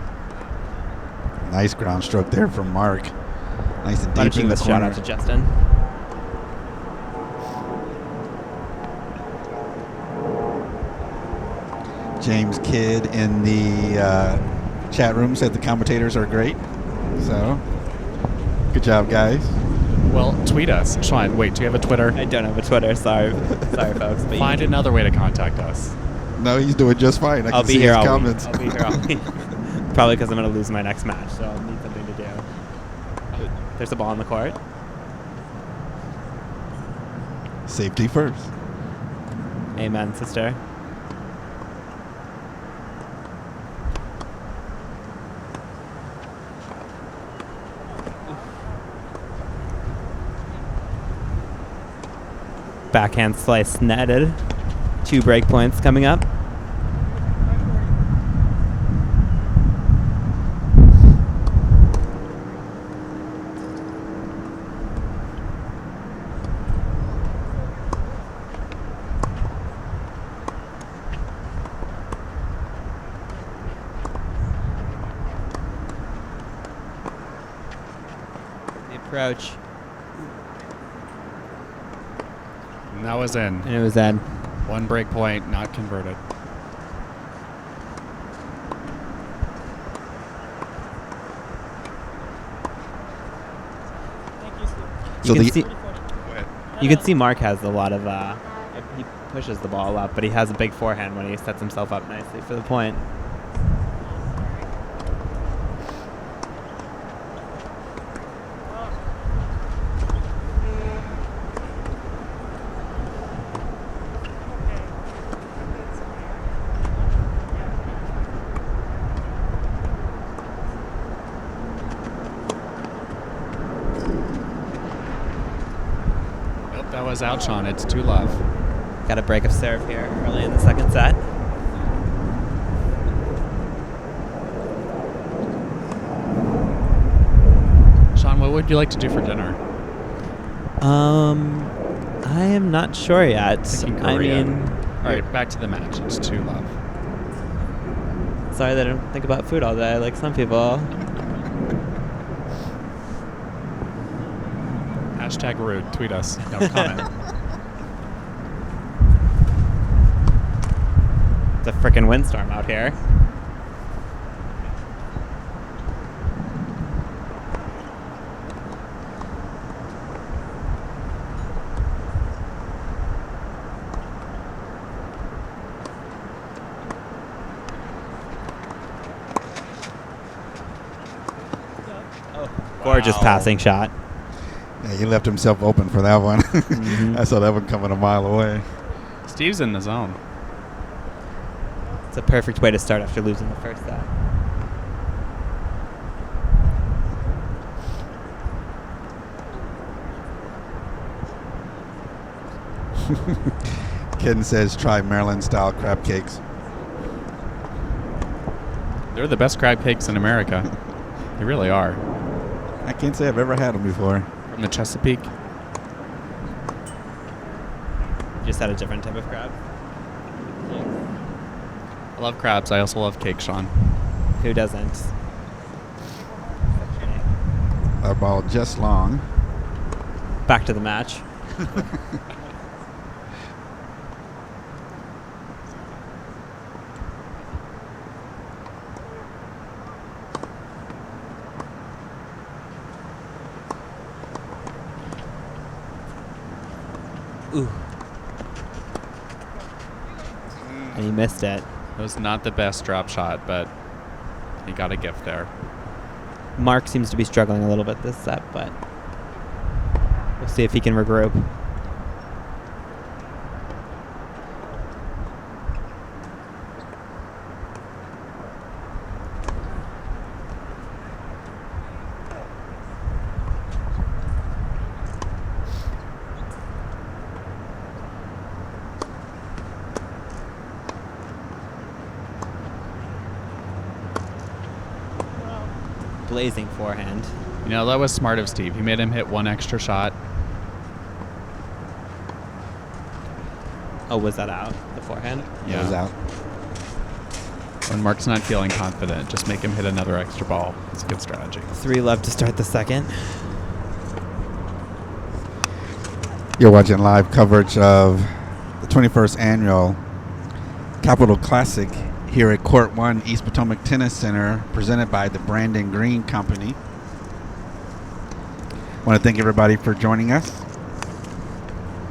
Nice ground stroke there from Mark. Nice and Why deep don't you in the give a shout corner. out to Justin? James Kidd in the chat room said the commentators are great. So, good job, guys. Well, tweet us. Sean, wait, do you have a Twitter? I don't have a Twitter. Sorry, folks. But Find another way to contact us. No, he's doing just fine. I I'll can be see here his all comments. week. I'll be here all week. Probably because I'm going to lose my next match, so I'll need something to do. There's a ball on the court. Safety first. Amen, sister. Backhand slice netted. 2 break points coming up. The approach. And that was in. And it was in. 1 break point, not converted. So You can see Mark has a lot of. He pushes the ball up, but he has a big forehand when he sets himself up nicely for the point. Nope, that was out, Sean. It's 2-love. Got a break of serve here early in the second set. Sean, what would you like to do for dinner? I am not sure yet. Thinking I Korean. mean, All right, back to the match. It's 2-love. sorry that I don't think about food all day like some people. Hashtag rude. Tweet us. No, comment. It's a frickin' windstorm out here. Gorgeous Wow. passing shot. Yeah, he left himself open for that one. Mhm. I saw that one coming a mile away. Steve's in the zone. It's a perfect way to start after losing the first set. Ken says try Maryland-style crab cakes. They're the best crab cakes in America. They really are. I can't say I've ever had them before. From the Chesapeake. Just had a different type of crab. I love crabs. I also love cake, Sean. Who doesn't? A ball just long. Back to the match. Ooh. And he missed it. It was not the best drop shot, but he got a gift there. Mark seems to be struggling a little bit this set, but we'll see if he can regroup. blazing forehand. You know, that was smart of Steve. He made him hit one extra shot. Oh, was that out? The forehand? It was out. When Mark's not feeling confident, just make him hit another extra ball. It's a good strategy. 3 left to start the second. You're watching live coverage of the 21st annual Capital Classic here at Court 1 East Potomac Tennis Center, presented by the Brandon Green Company. I want to thank everybody for joining us.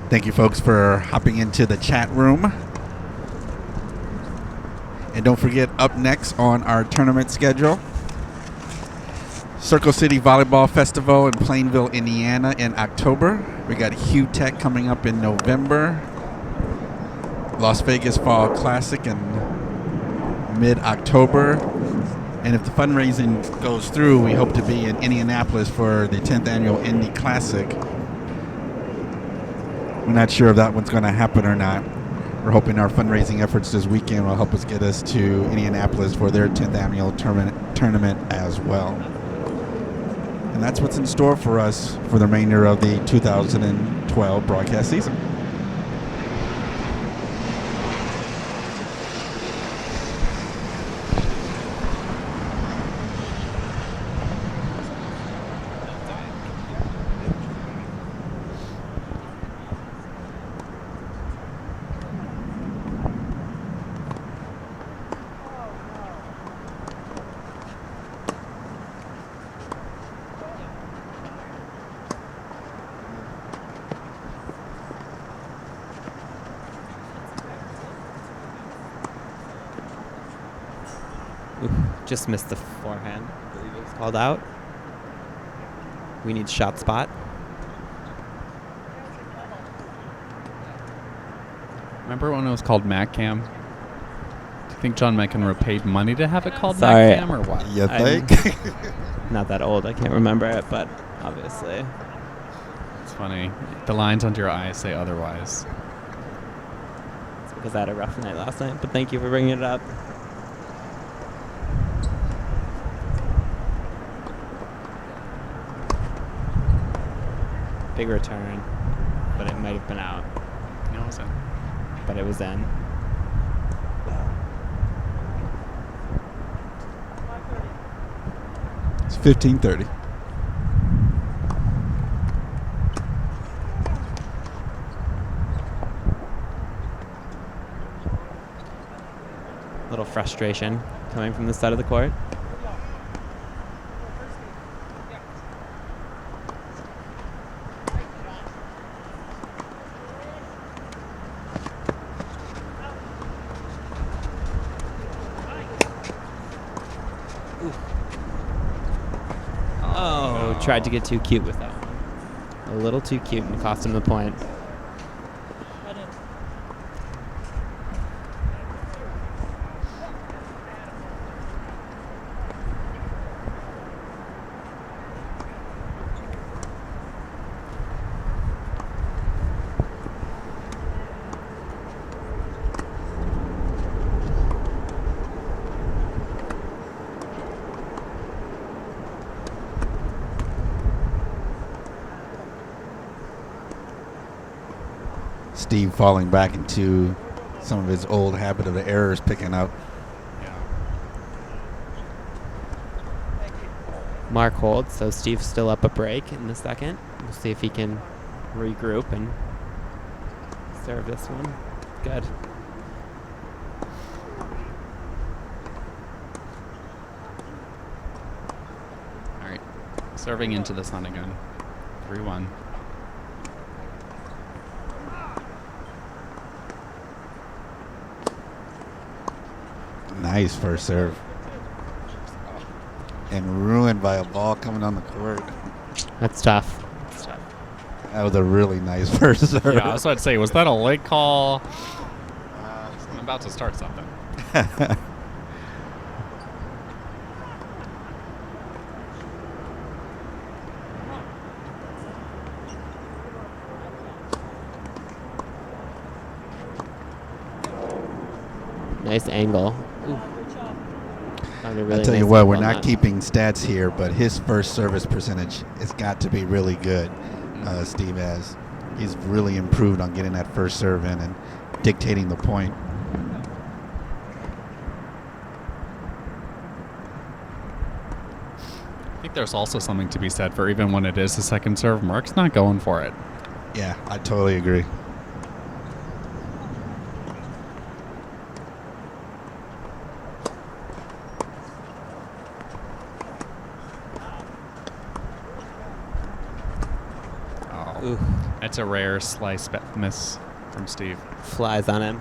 Thank you, folks, for hopping into the chat room. And don't forget, up next on our tournament schedule, Circle City Volleyball Festival in Plainville, Indiana in October. We got Hugh Tech coming up in November. Las Vegas Fall Classic in mid-October. And if the fundraising goes through, we hope to be in Indianapolis for the 10th annual Indy Classic. We're not sure if that one's going to happen or not. We're hoping our fundraising efforts this weekend will help us get us to Indianapolis for their 10th annual tournament as well. And that's what's in store for us for the remainder of the 2012 broadcast season. Just missed the forehand. I believe it was called out. We need shot spot. Remember when it was called MacCam? Do you think John McEnroe paid money to have it called Sorry. MacCam or what? You I'm- think? Not that old. I can't remember it, but obviously. It's funny. The lines under your eyes say otherwise. It's because I had a rough night last night, but thank you for bringing it up. Big return, but it might have been out. No, it wasn't. But it was in. It's 15:30. Little frustration coming from the side of the court. Oh, tried to get too cute with that one. A little too cute and cost him the point. Steve falling back into some of his old habit of the errors picking up. Yeah. Mark holds, so Steve's still up a break in the second. We'll see if he can regroup and serve this one. Good. All right. Serving into the sun again. 3-1. Nice first serve. And ruined by a ball coming on the court. That's tough. That's tough. That was a really nice first serve. Yeah, I was about to say, was that a late call? I'm about to start something. Nice angle. Ooh. I tell you what, we're not keeping stats here, but his first service percentage has got to be really good. Steve has. He's really improved on getting that first serve in and dictating the point. I think there's also something to be said for even when it is the second serve, Mark's not going for it. Yeah, I totally agree. Ooh, That's a rare slice miss from Steve. flies on him.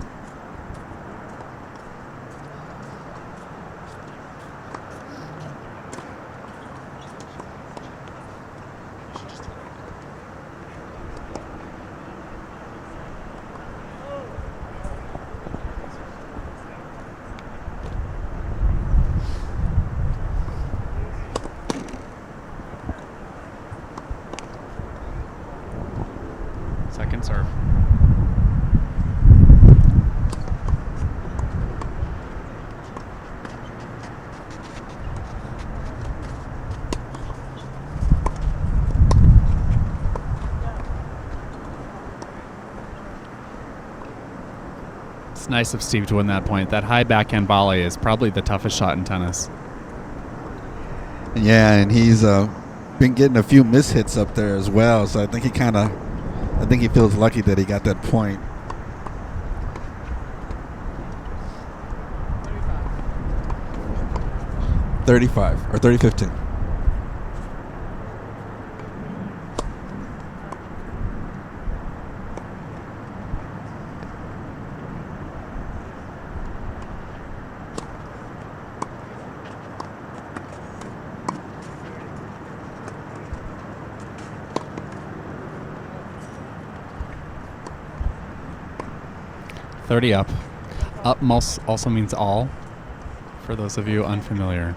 Second serve. It's nice of Steve to win that point. That high backhand volley is probably the toughest shot in tennis. Yeah, and he's been getting a few mishits up there as well, so I think he feels lucky that he got that point. 35 or 30-15. Up. Up also means all, for those of you unfamiliar.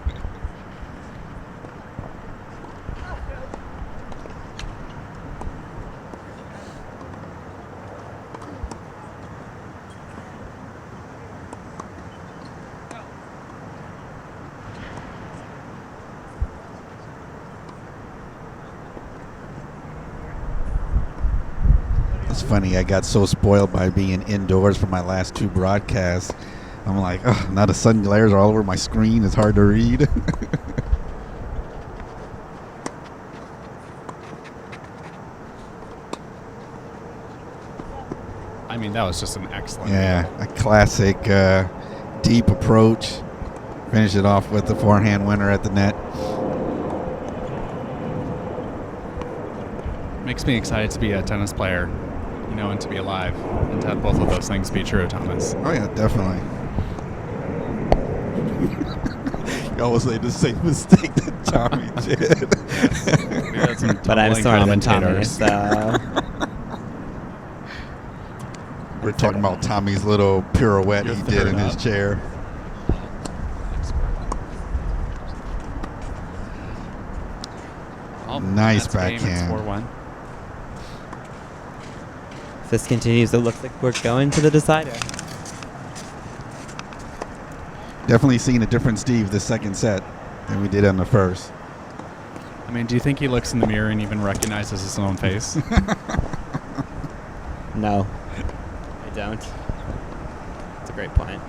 It's funny, I got so spoiled by being indoors for my last two broadcasts. I'm like, oh, now the sun glares are all over my screen. It's hard to read. I mean, that was just an excellent. Yeah, a classic deep approach. Finish it off with the forehand winner at the net. Makes me excited to be a tennis player, you know, and to be alive, and to have both of those things be true, Thomas. Oh yeah, definitely. You always made the same mistake that Tommy did. We had some But I'm tumbling smarter than Tommy, commentators. so We're talking about Tommy's little pirouette You're he did in third his up. chair. Oh, Nice that's game. It's backhand. 4-1. If this continues, it looks like we're going to the decider. Definitely seeing a different Steve this second set than we did on the first. I mean, do you think he looks in the mirror and even recognizes his own face? No, I don't. It's a great point.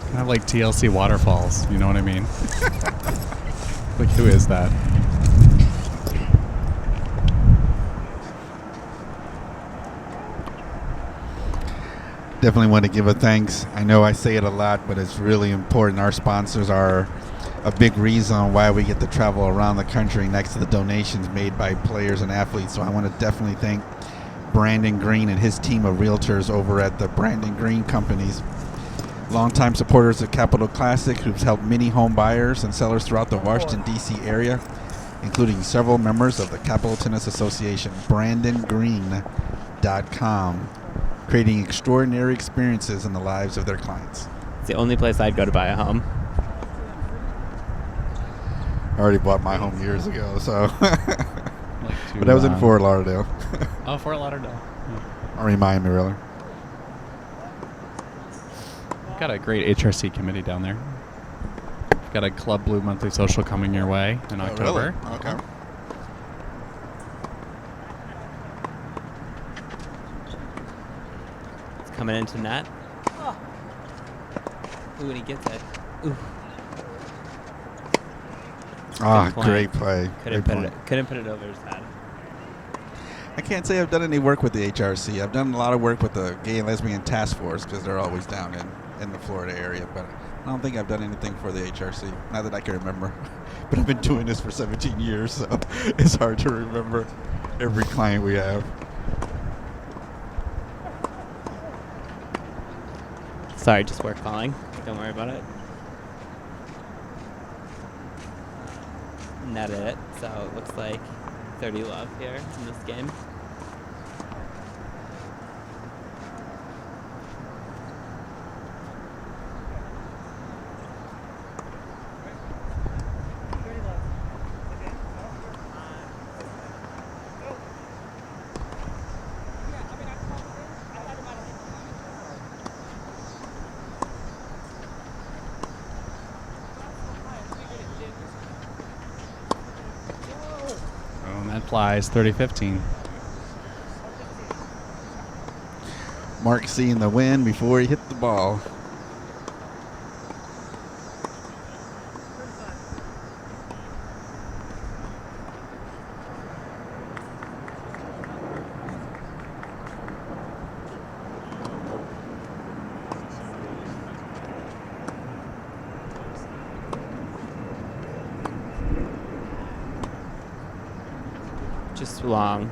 Kind of like TLC waterfalls, you know what I mean? Like, who is that? Definitely want to give a thanks. I know I say it a lot, but it's really important. Our sponsors are a big reason why we get to travel around the country next to the donations made by players and athletes. So I want to definitely thank Brandon Green and his team of realtors over at the Brandon Green Companies. Longtime supporters of Capital Classic, who's helped many home buyers and sellers throughout the Washington, D.C. area, including several members of the Capital Tennis Association. BrandonGreen.com, creating extraordinary experiences in the lives of their clients. It's the only place I'd go to buy a home. I already bought my home years ago, so. Like But I was in Fort Lauderdale. Oh, Fort Lauderdale. Or Miami, really. got a great HRC committee down there. We've got a Club Blue monthly social coming your way in October. Really? Okay. It's coming into net. Ooh, and he gets it. Ooh. Ah, point. great play. Couldn't Great put point. it. Couldn't put it over his head. I can't say I've done any work with the HRC. I've done a lot of work with the Gay and Lesbian Task Force because they're always down in the Florida area. But I don't think I've done anything for the HRC. Not that I can remember. But I've been doing this for 17 years, so it's hard to remember every client we have. Sorry, just work calling. Don't worry about it. Netted it, so it looks like 30 love here in this game. Oh, and that flies 30-15. Mark seeing the win before he hit the ball. Just long.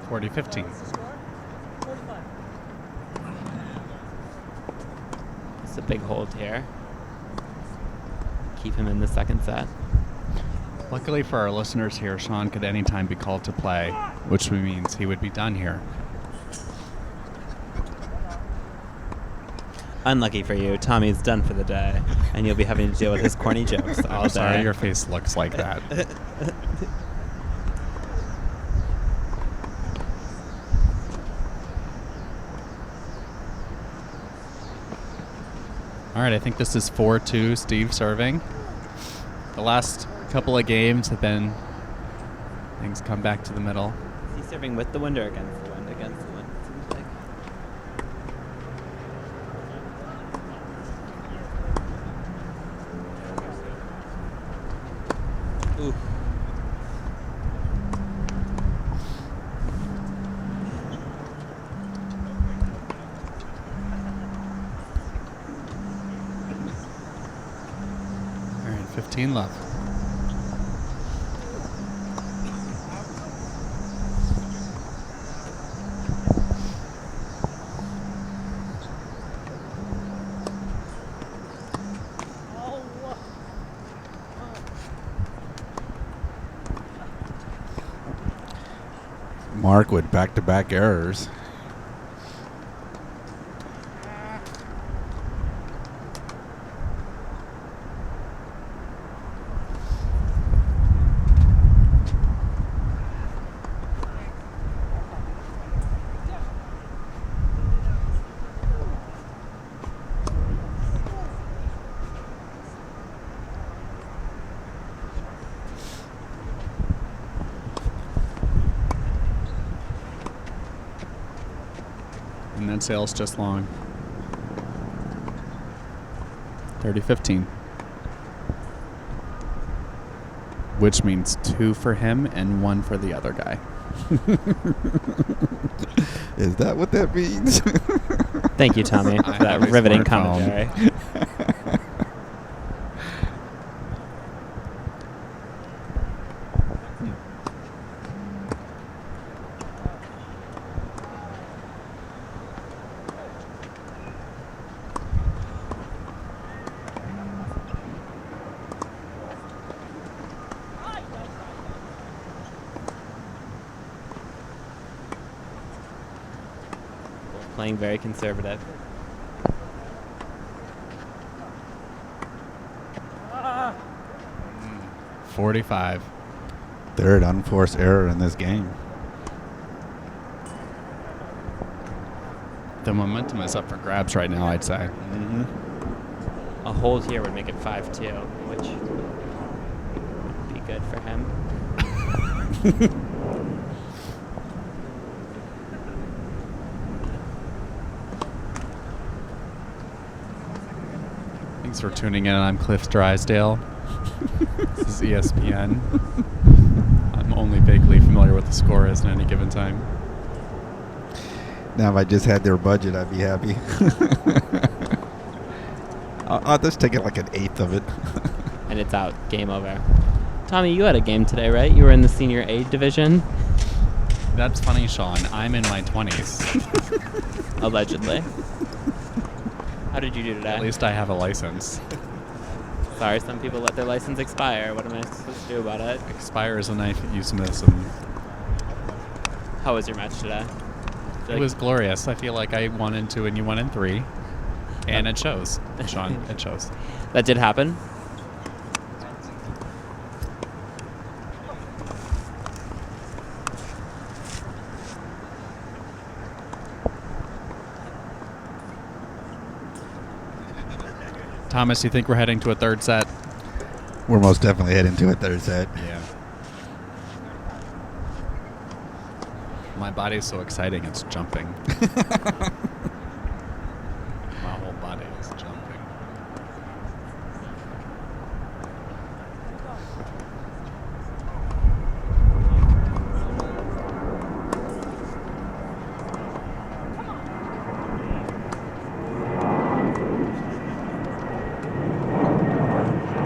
40-15. It's a big hold here. Keep him in the second set. Luckily for our listeners here, Sean could anytime be called to play, which means he would be done here. Unlucky for you, Tommy's done for the day, and you'll be having to deal with his corny jokes all I'm day. sorry your face looks like that. All right, I think this is 4-2, Steve serving. The last couple of games have been things come back to the middle. Is he serving with the wind or against the wind? Against the wind, it seems like. Ooh. All right, 15 love. Mark with back-to-back errors. And then sails just long. 30-15. Which means 2 for him and 1 for the other guy. Is that what that means? Thank you, Tommy, for I that have a riveting smartphone. commentary. Playing very conservative. Ah. 45. Third unforced error in this game. The momentum is up for grabs right now, I'd say. Mm-hmm. A hold here would make it 5-2, which would be good for him. Thanks for tuning in. I'm Cliff Drysdale. This is ESPN. I'm only vaguely familiar with the score at any given time. Now, if I just had their budget, I'd be happy. I'll just take it like an eighth of it. And it's out. Game over. Tommy, you had a game today, right? You were in the senior A division? That's funny, Sean. I'm in my 20s. Allegedly. How did you do today? At least I have a license. Sorry, some people let their license expire. What am I supposed to do about it? Expire is a knife euphemism. How was your match today? It was glorious. I feel like I won in 2 and you won in 3. And it shows, Sean. It shows. That did happen. Thomas, you think we're heading to a third set? We're most definitely heading to a third set. Yeah. My body's so exciting, it's jumping. My whole body is jumping.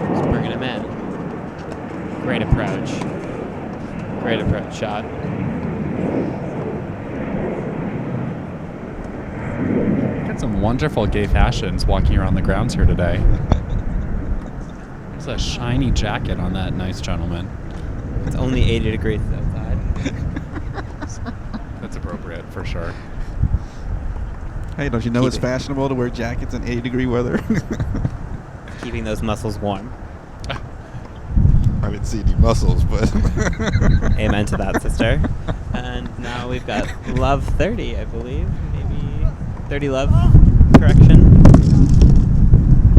Just bringing him in. Great approach. Great approach shot. Got some wonderful gay fashions walking around the grounds here today. There's a shiny jacket on that nice gentleman. It's only 80 degrees outside. That's appropriate for sure. Hey, don't you know Keep it's it. fashionable to wear jackets in 80-degree weather? Keeping those muscles warm. I didn't see any muscles, but... Amen to that, sister. And now we've got Love 30, I believe. Maybe 30 Love. Correction.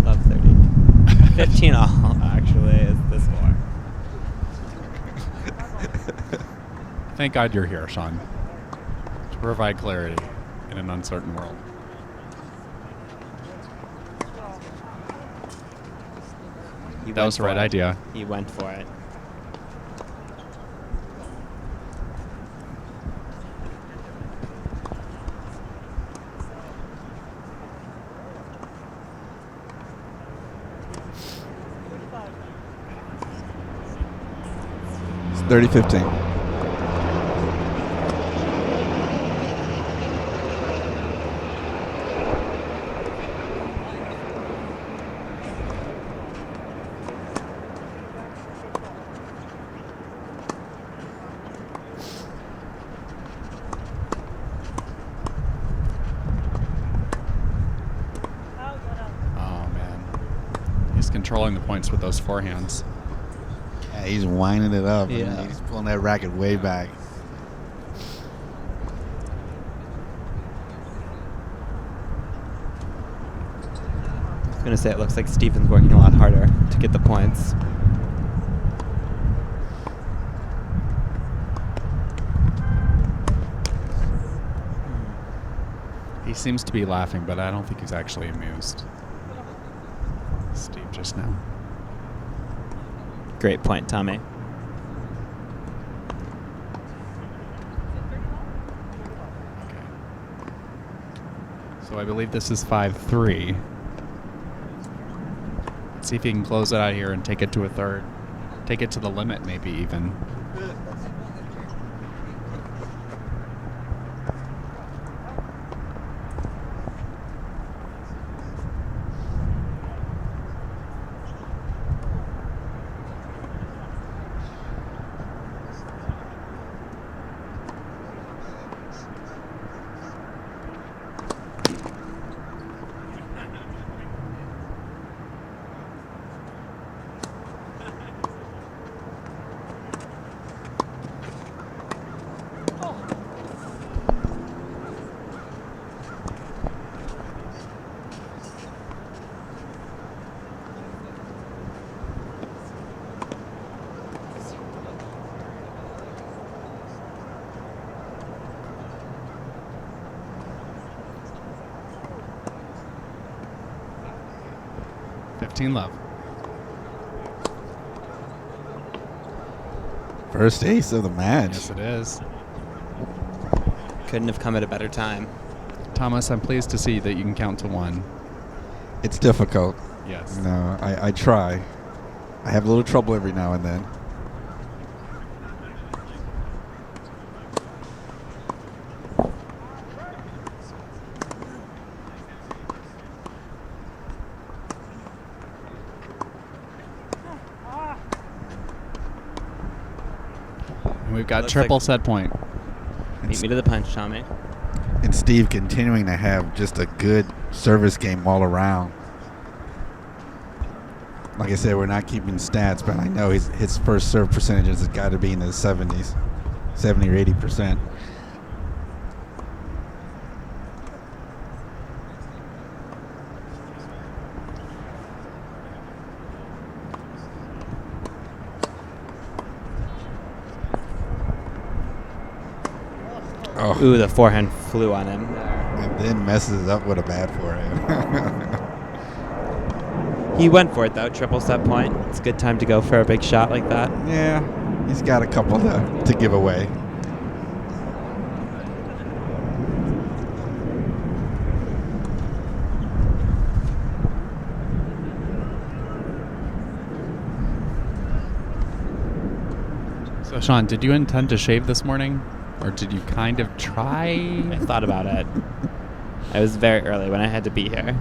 Love 30. 15 all, actually, is the score. Thank God you're here, Sean, to provide clarity in an uncertain world. That was the right idea. He went for it. It's 30-15. Controlling the points with those forehands. Yeah, he's winding it up. Yeah. And he's pulling that racket way back. I was going to say, it looks like Steven's working a lot harder to get the points. He seems to be laughing, but I don't think he's actually amused. Steve just now. Great point, Tommy. Okay. So I believe this is 5-3. Let's see if he can close it out here and take it to a third. Take it to the limit, maybe even. 15 love. First ace of the match. Yes, it is. Couldn't have come at a better time. Thomas, I'm pleased to see that you can count to 1. It's difficult. Yes. No, I try. I have a little trouble every now and then. And we've got Looks triple like- set point. Beat me to the punch, Tommy. And Steve continuing to have just a good service game all around. Like I said, we're not keeping stats, but I know his first serve percentages has got to be in the 70s, 70 or 80%. Oh, Ooh, the forehand flew on him. and then messes up with a bad forehand. He went for it, though. Triple set point. It's a good time to go for a big shot like that. Yeah, he's got a couple to give away. So, Sean, did you intend to shave this morning? Or did you kind of try? I thought about it. It was very early when I had to be here.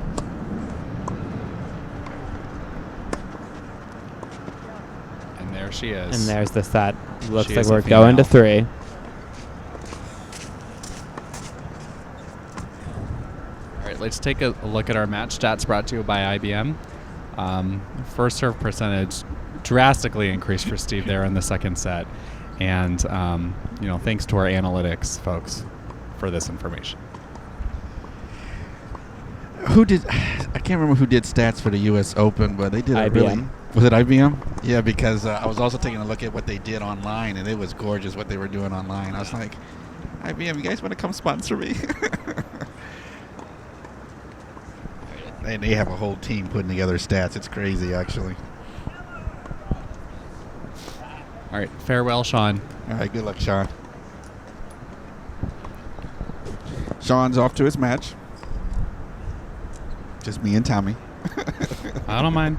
And there she is. And there's the set. Looks She like is a we're going to female. 3. All right, let's take a look at our match stats brought to you by IBM. First serve percentage drastically increased for Steve there in the second set. And, thanks to our analytics folks for this information. I can't remember who did stats for the U.S. Open, but they did a really. IBM. Was it IBM? Yeah, because I was also taking a look at what they did online, and it was gorgeous what they were doing online. I was like, IBM, you guys want to come sponsor me? And they have a whole team putting together stats. It's crazy, actually. All right, farewell, Sean. All right, good luck, Sean. Sean's off to his match. Just me and Tommy. I don't mind.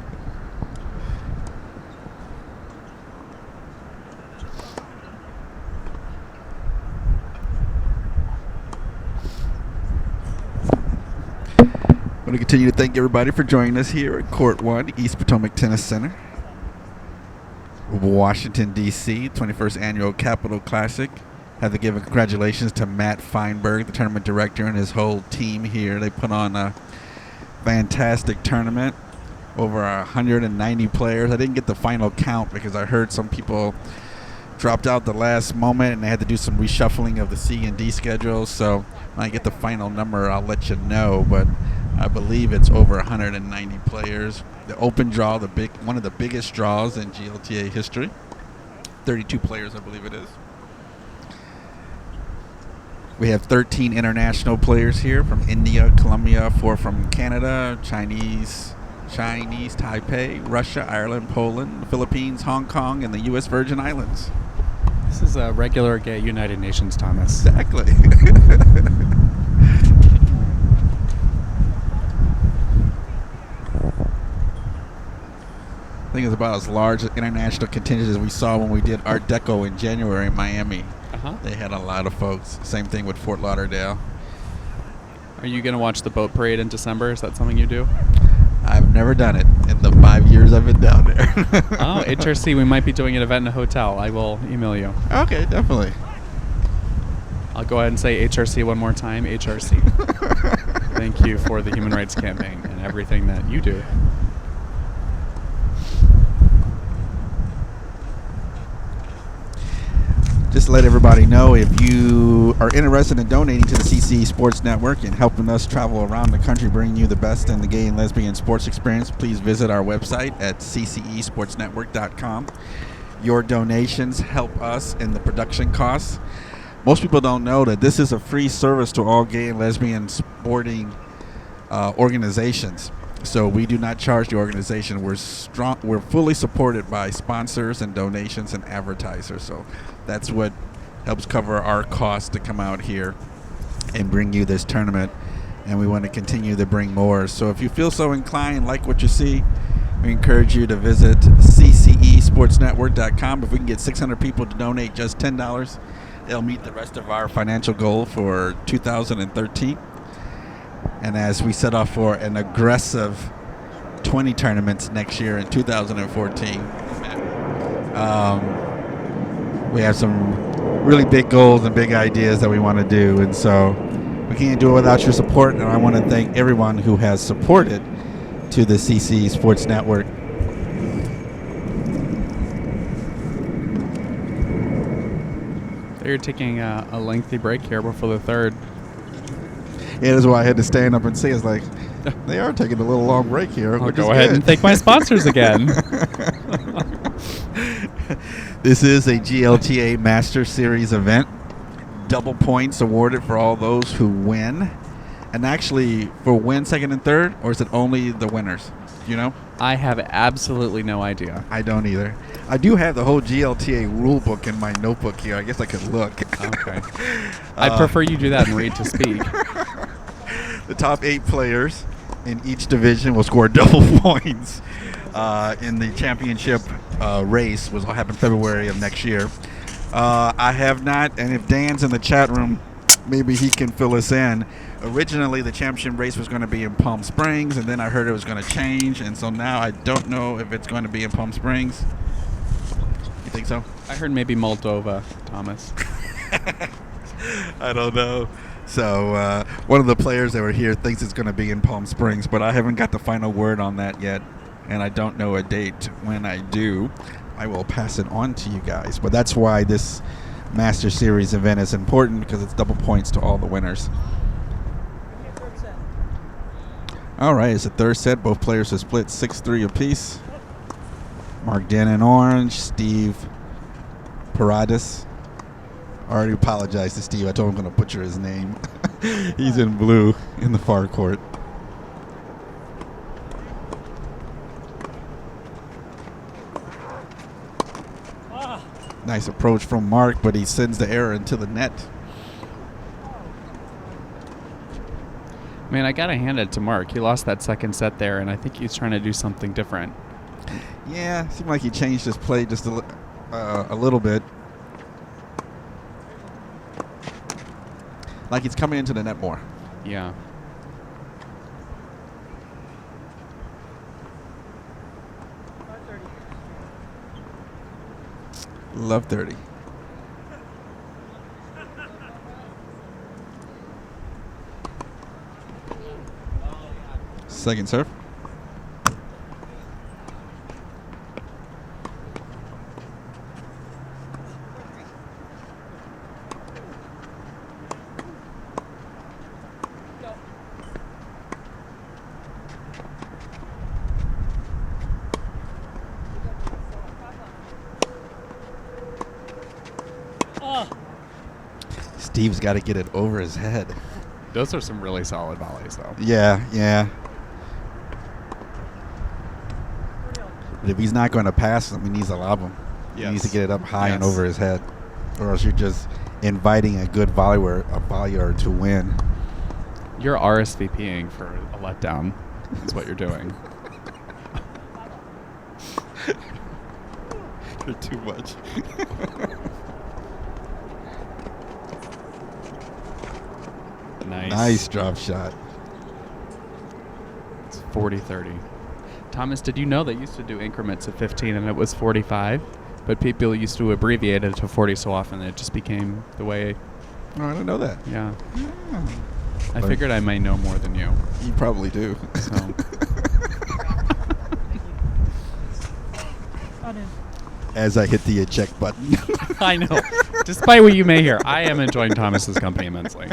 I want to continue to thank everybody for joining us here at Court 1, East Potomac Tennis Center, Washington, D.C., 21st Annual Capital Classic. Have to give a congratulations to Matt Feinberg, the tournament director, and his whole team here. They put on a fantastic tournament. Over 190 players. I didn't get the final count because I heard some people dropped out the last moment and they had to do some reshuffling of the C and D schedules. So when I get the final number, I'll let you know. But I believe it's over 190 players. The open draw, one of the biggest draws in GLTA history. 32 players, I believe it is. We have 13 international players here from India, Colombia, 4 from Canada, Chinese, Taipei, Russia, Ireland, Poland, the Philippines, Hong Kong, and the U.S. Virgin Islands. This is a regular gay United Nations, Thomas. Exactly. I think it's about as large an international contingent as we saw when we did Art Deco in January in Miami. Uh-huh. They had a lot of folks. Same thing with Fort Lauderdale. Are you going to watch the boat parade in December? Is that something you do? I've never done it in the 5 years I've been down there. Oh, HRC, we might be doing an event in a hotel. I will email you. Okay, definitely. I'll go ahead and say HRC one more time. HRC. Thank you for the Human Rights Campaign and everything that you do. Just to let everybody know, if you are interested in donating to the CCE Sports Network and helping us travel around the country bringing you the best in the gay and lesbian sports experience, please visit our website at ccesportsnetwork.com. Your donations help us in the production costs. Most people don't know that this is a free service to all gay and lesbian sporting organizations. So we do not charge the organization. We're fully supported by sponsors and donations and advertisers. So that's what helps cover our costs to come out here and bring you this tournament. And we want to continue to bring more. So if you feel so inclined, like what you see, we encourage you to visit ccesportsnetwork.com. If we can get 600 people to donate just $10, they'll meet the rest of our financial goal for 2013. And as we set off for an aggressive 20 tournaments next year in 2014, we have some really big goals and big ideas that we want to do. And so we can't do it without your support. And I want to thank everyone who has supported to the CC Sports Network. You're taking a lengthy break here before the third. Yeah, that's why I had to stand up and say, it's like, they are taking a little long break here. I'll go ahead and thank my sponsors again. This is a GLTA Master Series event. Double points awarded for all those who win. And actually, for win, second, and third, or is it only the winners? Do you know? I have absolutely no idea. I don't either. I do have the whole GLTA rule book in my notebook here. I guess I could look. Okay. I prefer you do that and read to speak. The top 8 players in each division will score double points in the championship race, which will happen February of next year. I have not, and if Dan's in the chat room, maybe he can fill us in. Originally, the championship race was going to be in Palm Springs, and then I heard it was going to change, and so now I don't know if it's going to be in Palm Springs. You think so? I heard maybe Moldova, Thomas. I don't know. So one of the players that were here thinks it's going to be in Palm Springs, but I haven't got the final word on that yet, and I don't know a date. When I do, I will pass it on to you guys. But that's why this Master Series event is important, because it's double points to all the winners. All right, it's the third set. Both players are split 6-3 apiece. Mark Dinh in orange, Steve Paradis. I already apologized to Steve. I told him I'm going to butcher his name. He's in blue in the far court. Nice approach from Mark, but he sends the error into the net. Man, I got to hand it to Mark. He lost that second set there, and I think he's trying to do something different. Yeah, seemed like he changed his play just a little bit. Like he's coming into the net more. Yeah. Love 30. Second serve. Steve's got to get it over his head. Those are some really solid volleys, though. Yeah, yeah. But if he's not going to pass him, he needs to lob him. Yes. He needs to get it up high and Yes. over his head, or else you're just inviting a good volleyer to win. You're RSVPing for a letdown is what you're doing. You're too much. Nice drop shot. It's 40-30. Thomas, did you know they used to do increments of 15 and it was 45? But people used to abbreviate it to 40 so often that it just became the way. Oh, I didn't know that. Yeah. I figured I might know more than you. You probably do. So. As I hit the eject button. I know. Despite what you may hear, I am enjoying Thomas's company immensely.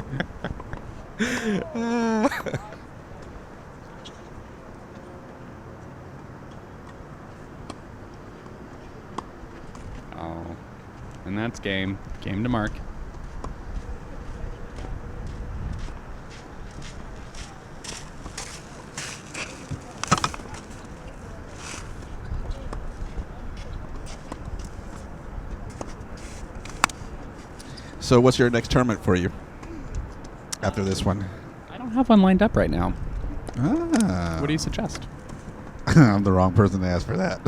Oh. And that's game. Game to Mark. So what's your next tournament for you after this one? I don't have one lined up right now. Ah. What do you suggest? I'm the wrong person to ask for that.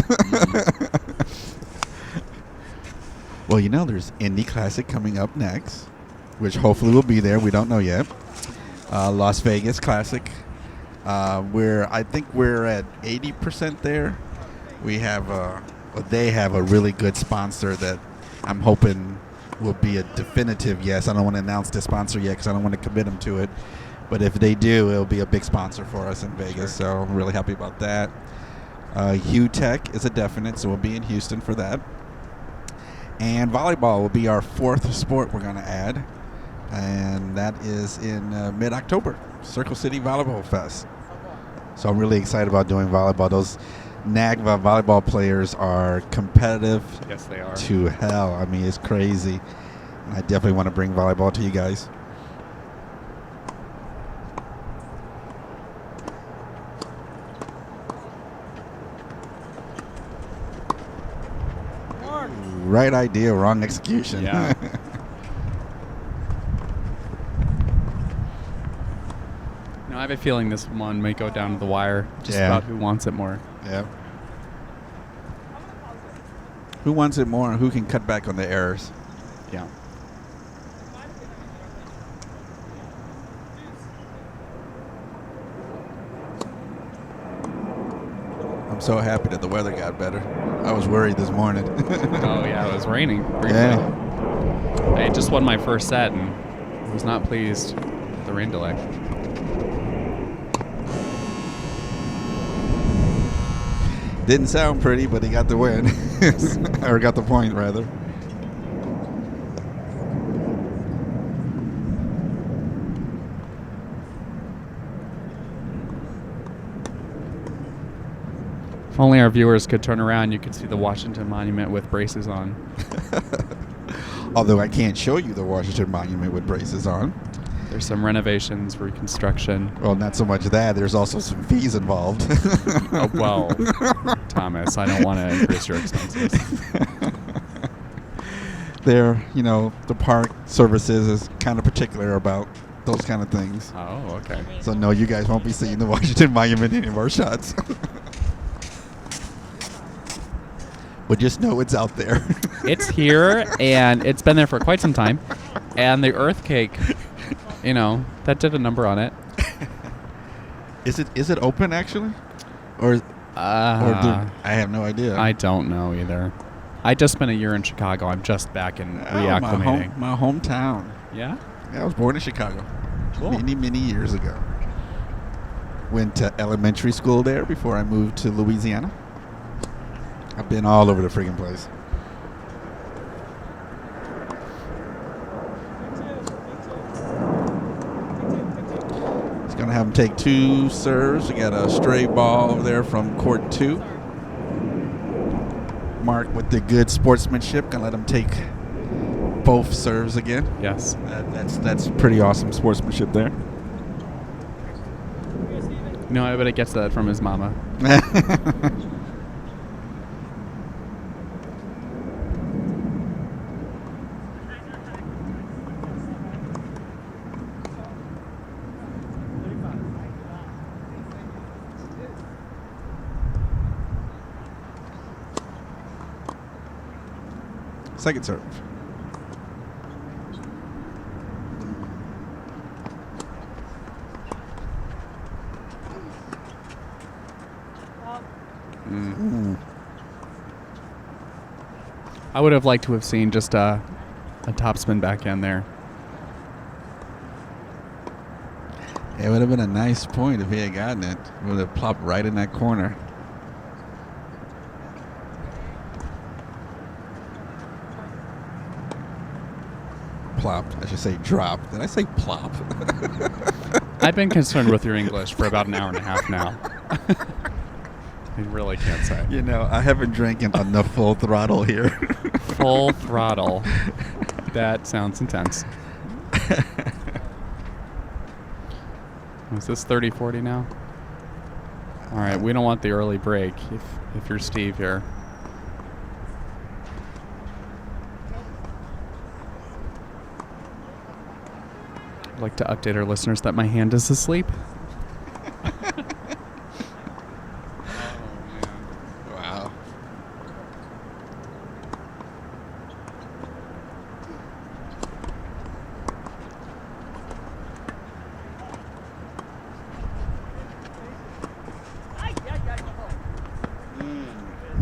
Well, you know, there's Indy Classic coming up next, which hopefully will be there. We don't know yet. Las Vegas Classic. I think we're at 80% there. We have they have a really good sponsor that I'm hoping will be a definitive yes. I don't want to announce the sponsor yet because I don't want to commit them to it. But if they do, it'll be a big sponsor for us in Vegas. So I'm really happy about that. Hugh Tech is a definite, so we'll be in Houston for that. And volleyball will be our fourth sport we're going to add. And that is in mid-October, Circle City Volleyball Fest. So I'm really excited about doing volleyball. Those NAGVA volleyball players are competitive Yes, they are. to hell. I mean, it's crazy. And I definitely want to bring volleyball to you guys. Right idea, wrong execution. Yeah. No, I have a feeling this one may go down to the wire. Just Yeah. about who wants it more. Yeah. Who wants it more and who can cut back on the errors? Yeah. I'm so happy that the weather got better. I was worried this morning. Oh, yeah, it was raining. Briefly. Yeah. I just won my first set and was not pleased with the rain delay. Didn't sound pretty, but he got the win. Or got the point, rather. If only our viewers could turn around, you could see the Washington Monument with braces on. Although I can't show you the Washington Monument with braces on. There's some renovations, reconstruction. Well, not so much that. There's also some fees involved. Oh, well, Thomas, I don't want to increase your expenses. The park services is kind of particular about those kind of things. Oh, okay. So, no, you guys won't be seeing the Washington Monument in any of our shots. But just know it's out there. It's here, and it's been there for quite some time. And the Earth Cake, that did a number on it. Is it open, actually? Or I have no idea. I don't know either. I just spent a year in Chicago. I'm just back in reacclimating. My hometown. Yeah? Yeah, I was born in Chicago. Cool. Many years ago. Went to elementary school there before I moved to Louisiana. I've been all over the friggin' place. He's going to have him take 2 serves. We got a stray ball over there from court 2. Mark with the good sportsmanship. Going to let him take both serves again. Yes. That's pretty awesome sportsmanship there. No, I bet it gets that from his mama. Second serve. I would have liked to have seen just a topspin backhand there. It would have been a nice point if he had gotten it. It would have plopped right in that corner. Plopped. I should say dropped. Did I say plop? I've been concerned with your English for about an hour and a half now. I really can't say. I haven't drinking enough full throttle here. Full throttle. That sounds intense. Is this 30-40 now? All right, we don't want the early break if you're Steve here. like to update our listeners that my hand is asleep. Wow.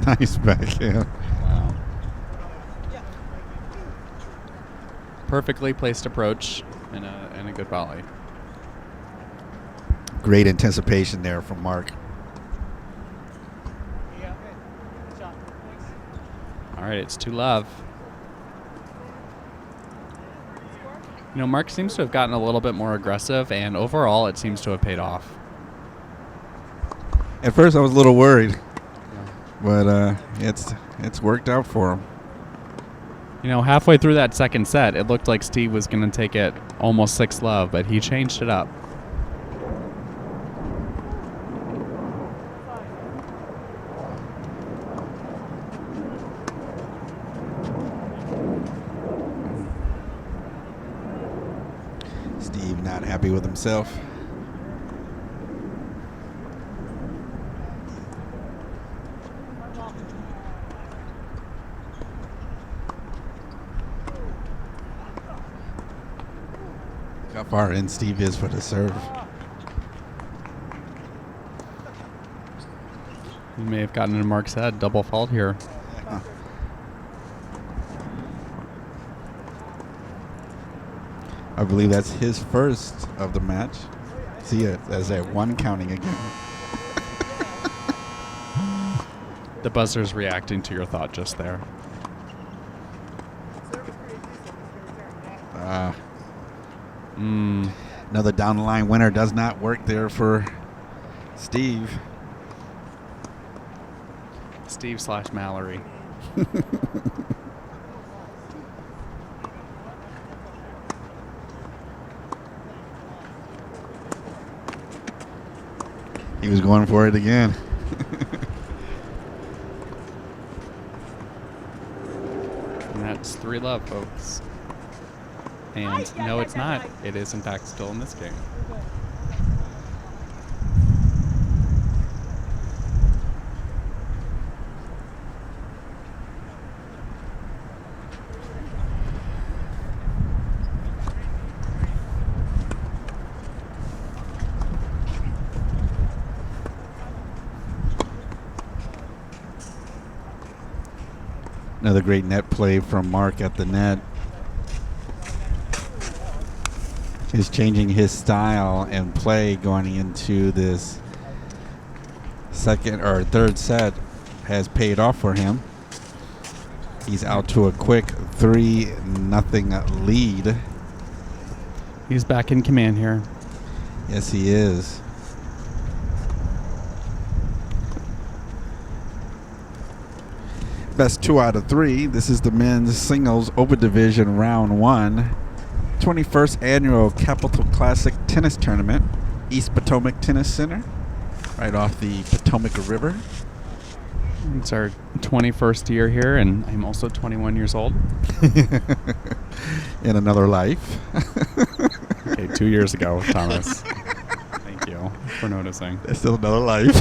Nice backhand. Wow. Perfectly placed approach and a good volley. Great anticipation there from Mark. Yeah. Good shot. Thanks. All right, it's 2-love. You know, Mark seems to have gotten a little bit more aggressive, and overall, it seems to have paid off. At first, I was a little worried, but it's worked out for him. You know, halfway through that second set, it looked like Steve was going to take it almost 6-love, but he changed it up. Steve not happy with himself. How far in Steve is for the serve. He may have gotten into Mark's head. Double fault here. I believe that's his first of the match. See it as that one counting again. The buzzer's reacting to your thought just there. Another down the line winner does not work there for Steve. Steve/Mallory. He was going for it again. And that's 3-love, folks. And no, it's not. It is, in fact, still in this game. Another great net play from Mark at the net. He's changing his style and play going into this second or third set has paid off for him. He's out to a quick 3-0 lead. He's back in command here. Yes, he is. Best 2 out of 3. This is the men's singles Open Division Round 1. 21st Annual Capital Classic Tennis Tournament. East Potomac Tennis Center. Right off the Potomac River. It's our 21st year here, and I'm also 21 years old. In another life. Okay, 2 years ago, Thomas. Thank you for noticing. That's still another life.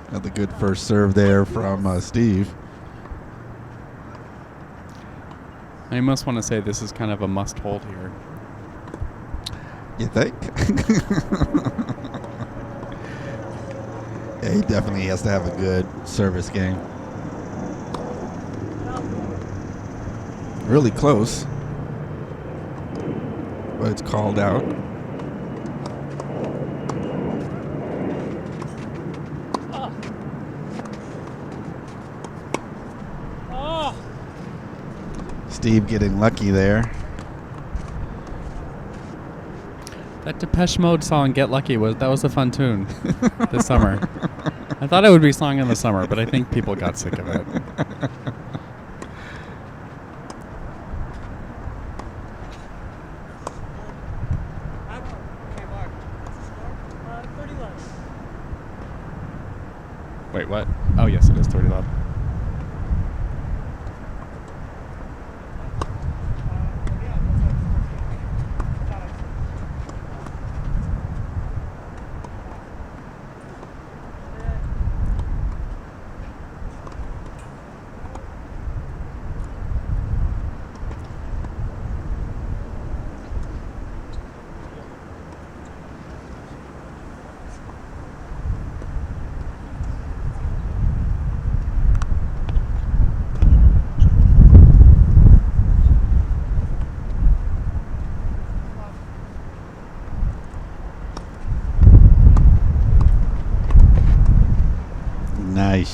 Another good first serve there from Steve. I must want to say this is kind of a must-hold here. You think? Yeah, he definitely has to have a good service game. Really close. But it's called out. Steve getting lucky there. That Depeche Mode song "Get Lucky" was a fun tune this summer. I thought it would be a song in the summer, but I think people got sick of it. Okay, Mark. What's the score? 30 left. Wait, what? Oh, yes, it is 30-love.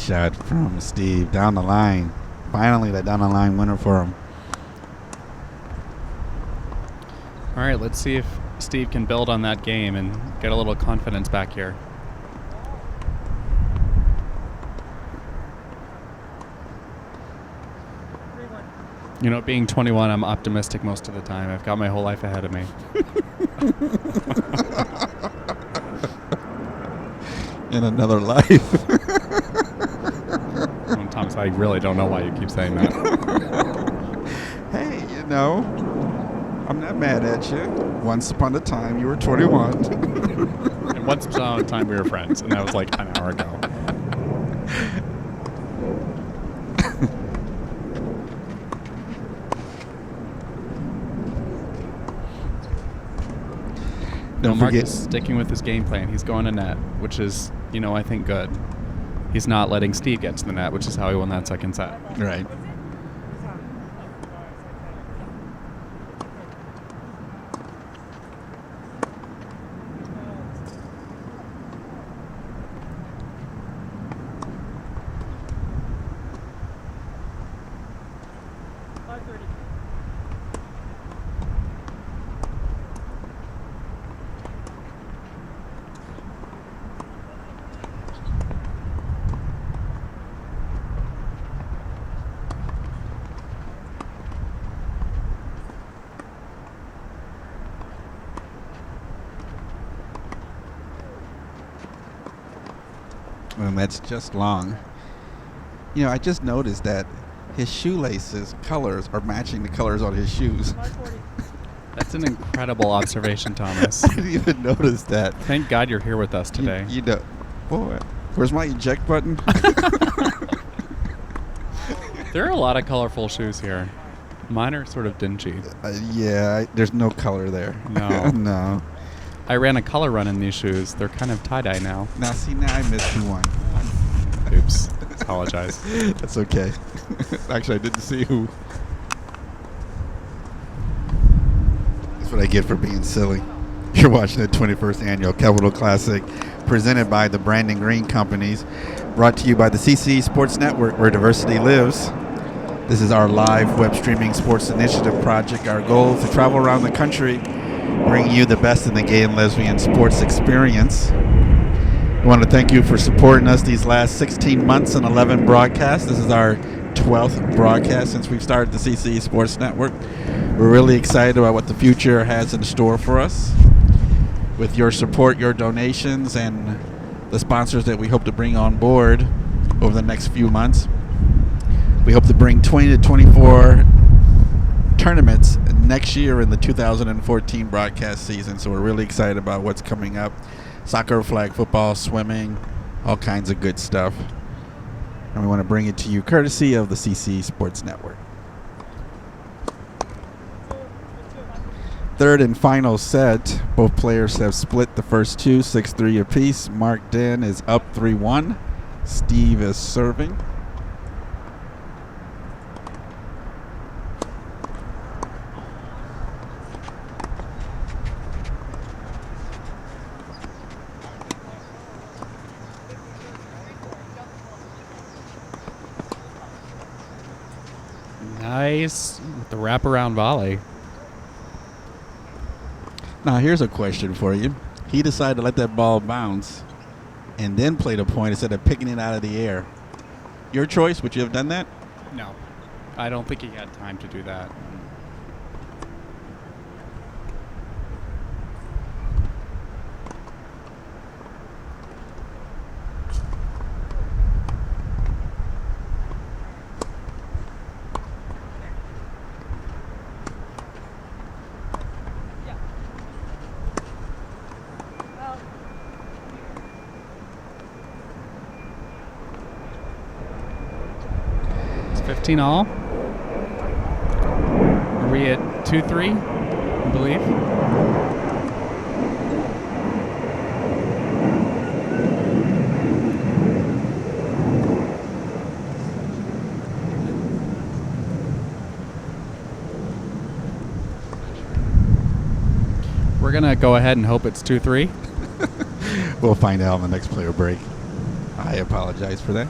shot from Steve down the line. Finally, that down the line winner for him. All right, let's see if Steve can build on that game and get a little confidence back here. You know, being 21, I'm optimistic most of the time. I've got my whole life ahead of me. In another life. Well, Thomas, I really don't know why you keep saying that. Hey, you know, I'm not mad at you. Once upon a time, you were 21. And once upon a time, we were friends, and that was like an hour ago. Don't Mark forget. is sticking with his game plan. He's going to net, which is, I think good. He's not letting Steve get to the net, which is how he won that second set. Right. And that's just long. I just noticed that his shoelaces colors are matching the colors on his shoes. That's an incredible observation, Thomas. I didn't even notice that. Thank God you're here with us today. You know, boy, where's my eject button? There are a lot of colorful shoes here. Mine are sort of dingy. Yeah, there's no color there. No. No. I ran a color run in these shoes. They're kind of tie-dye now. Now, see, now I missed you one. Oops. Apologize. That's okay. Actually, I didn't see who. That's what I get for being silly. You're watching the 21st Annual Capital Classic, presented by the Brandon Green Companies, brought to you by the CC Sports Network, where diversity lives. This is our live web streaming sports initiative project. Our goal is to travel around the country, bring you the best in the gay and lesbian sports experience. We want to thank you for supporting us these last 16 months and 11 broadcasts. This is our 12th broadcast since we've started the CC Sports Network. We're really excited about what the future has in store for us. With your support, your donations, and the sponsors that we hope to bring on board over the next few months, we hope to bring 20 to 24 tournaments next year in the 2014 broadcast season. So we're really excited about what's coming up. Soccer, flag football, swimming, all kinds of good stuff. And we want to bring it to you courtesy of the CC Sports Network. Third and final set. Both players have split the first two, 6-3 apiece. Mark Dinh is up 3-1. Steve is serving. Nice with the wraparound volley. Now, here's a question for you. He decided to let that ball bounce and then play the point instead of picking it out of the air. Your choice, would you have done that? No, I don't think he had time to do that. It's 15 all. Are we at 2-3, I believe? We're going to go ahead and hope it's 2-3. We'll find out on the next player break. I apologize for that.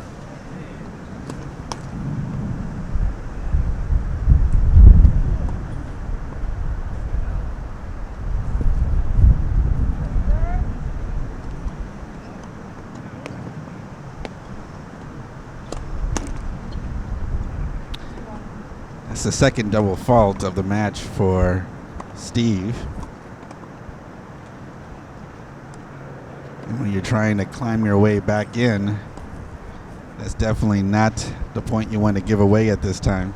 That's the second double fault of the match for Steve. And when you're trying to climb your way back in, that's definitely not the point you want to give away at this time.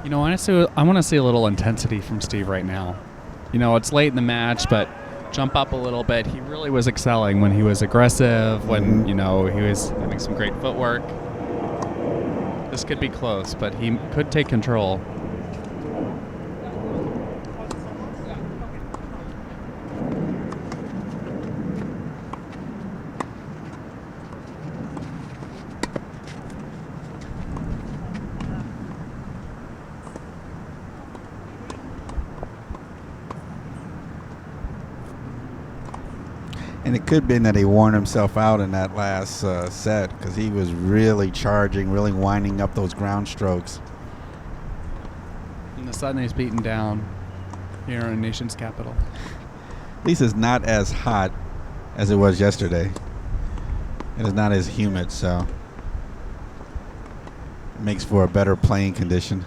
You know, honestly, I want to see a little intensity from Steve right now. You know, it's late in the match, but jump up a little bit. He really was excelling when he was aggressive, when, you know, he was having some great footwork. This could be close, but he could take control. And it could have been that he worn himself out in that last set because he was really charging, really winding up those ground strokes. And the sun is beaten down here in our nation's capital. At least it's not as hot as it was yesterday. It is not as humid, so it makes for a better playing condition.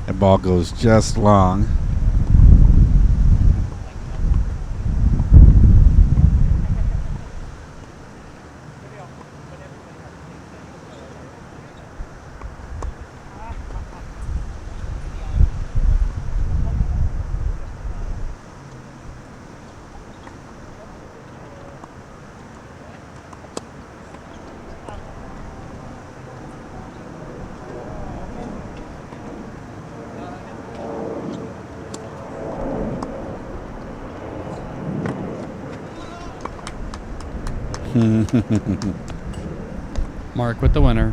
That ball goes just long. Mark with the winner.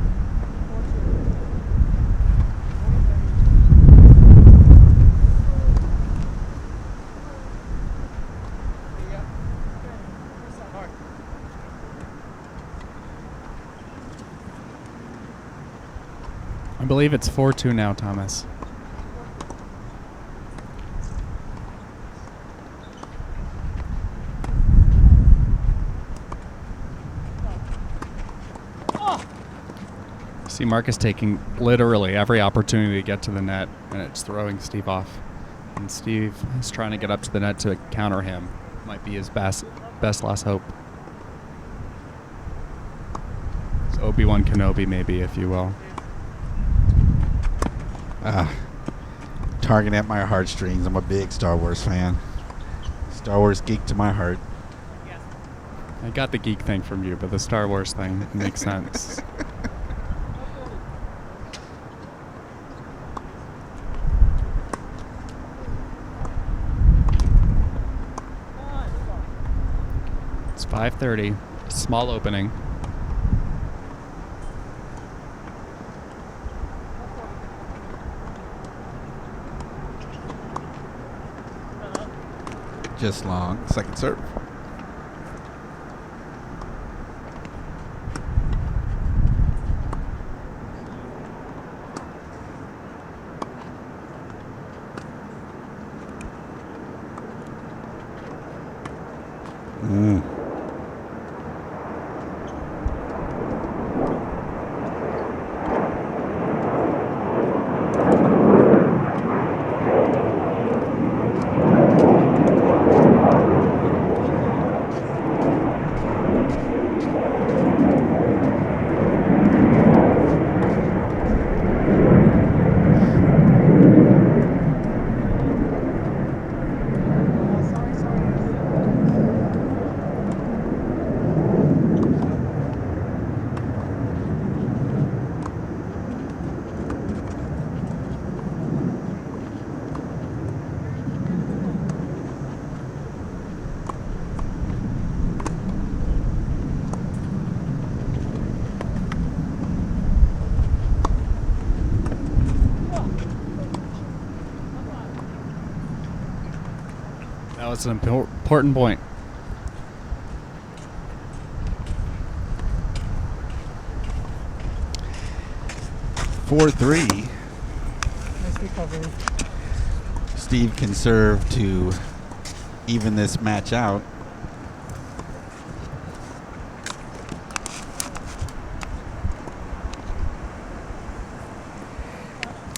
I believe it's 4-2 now, Thomas. See, Mark is taking literally every opportunity to get to the net, and it's throwing Steve off. And Steve is trying to get up to the net to counter him. Might be his best last hope. It's Obi-Wan Kenobi, maybe, if you will. Targeting at my heartstrings. I'm a big Star Wars fan. Star Wars geek to my heart. I got the geek thing from you, but the Star Wars thing makes sense. It's 5:30. Small opening. Just long. Second serve. That was an important point. 4-3. Nice recovery. Steve can serve to even this match out.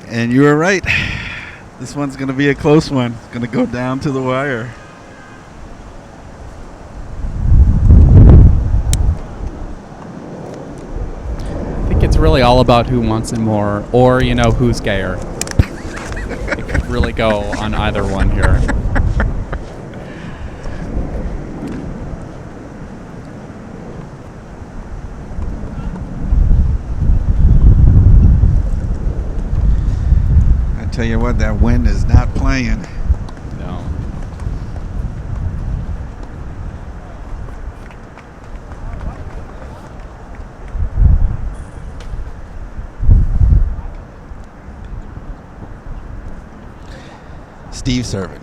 And you were right. This one's going to be a close one. It's going to go down to the wire. I think it's really all about who wants it more, or who's gayer. It could really go on either one here. I tell you what, that wind is not playing. No. Steve serving.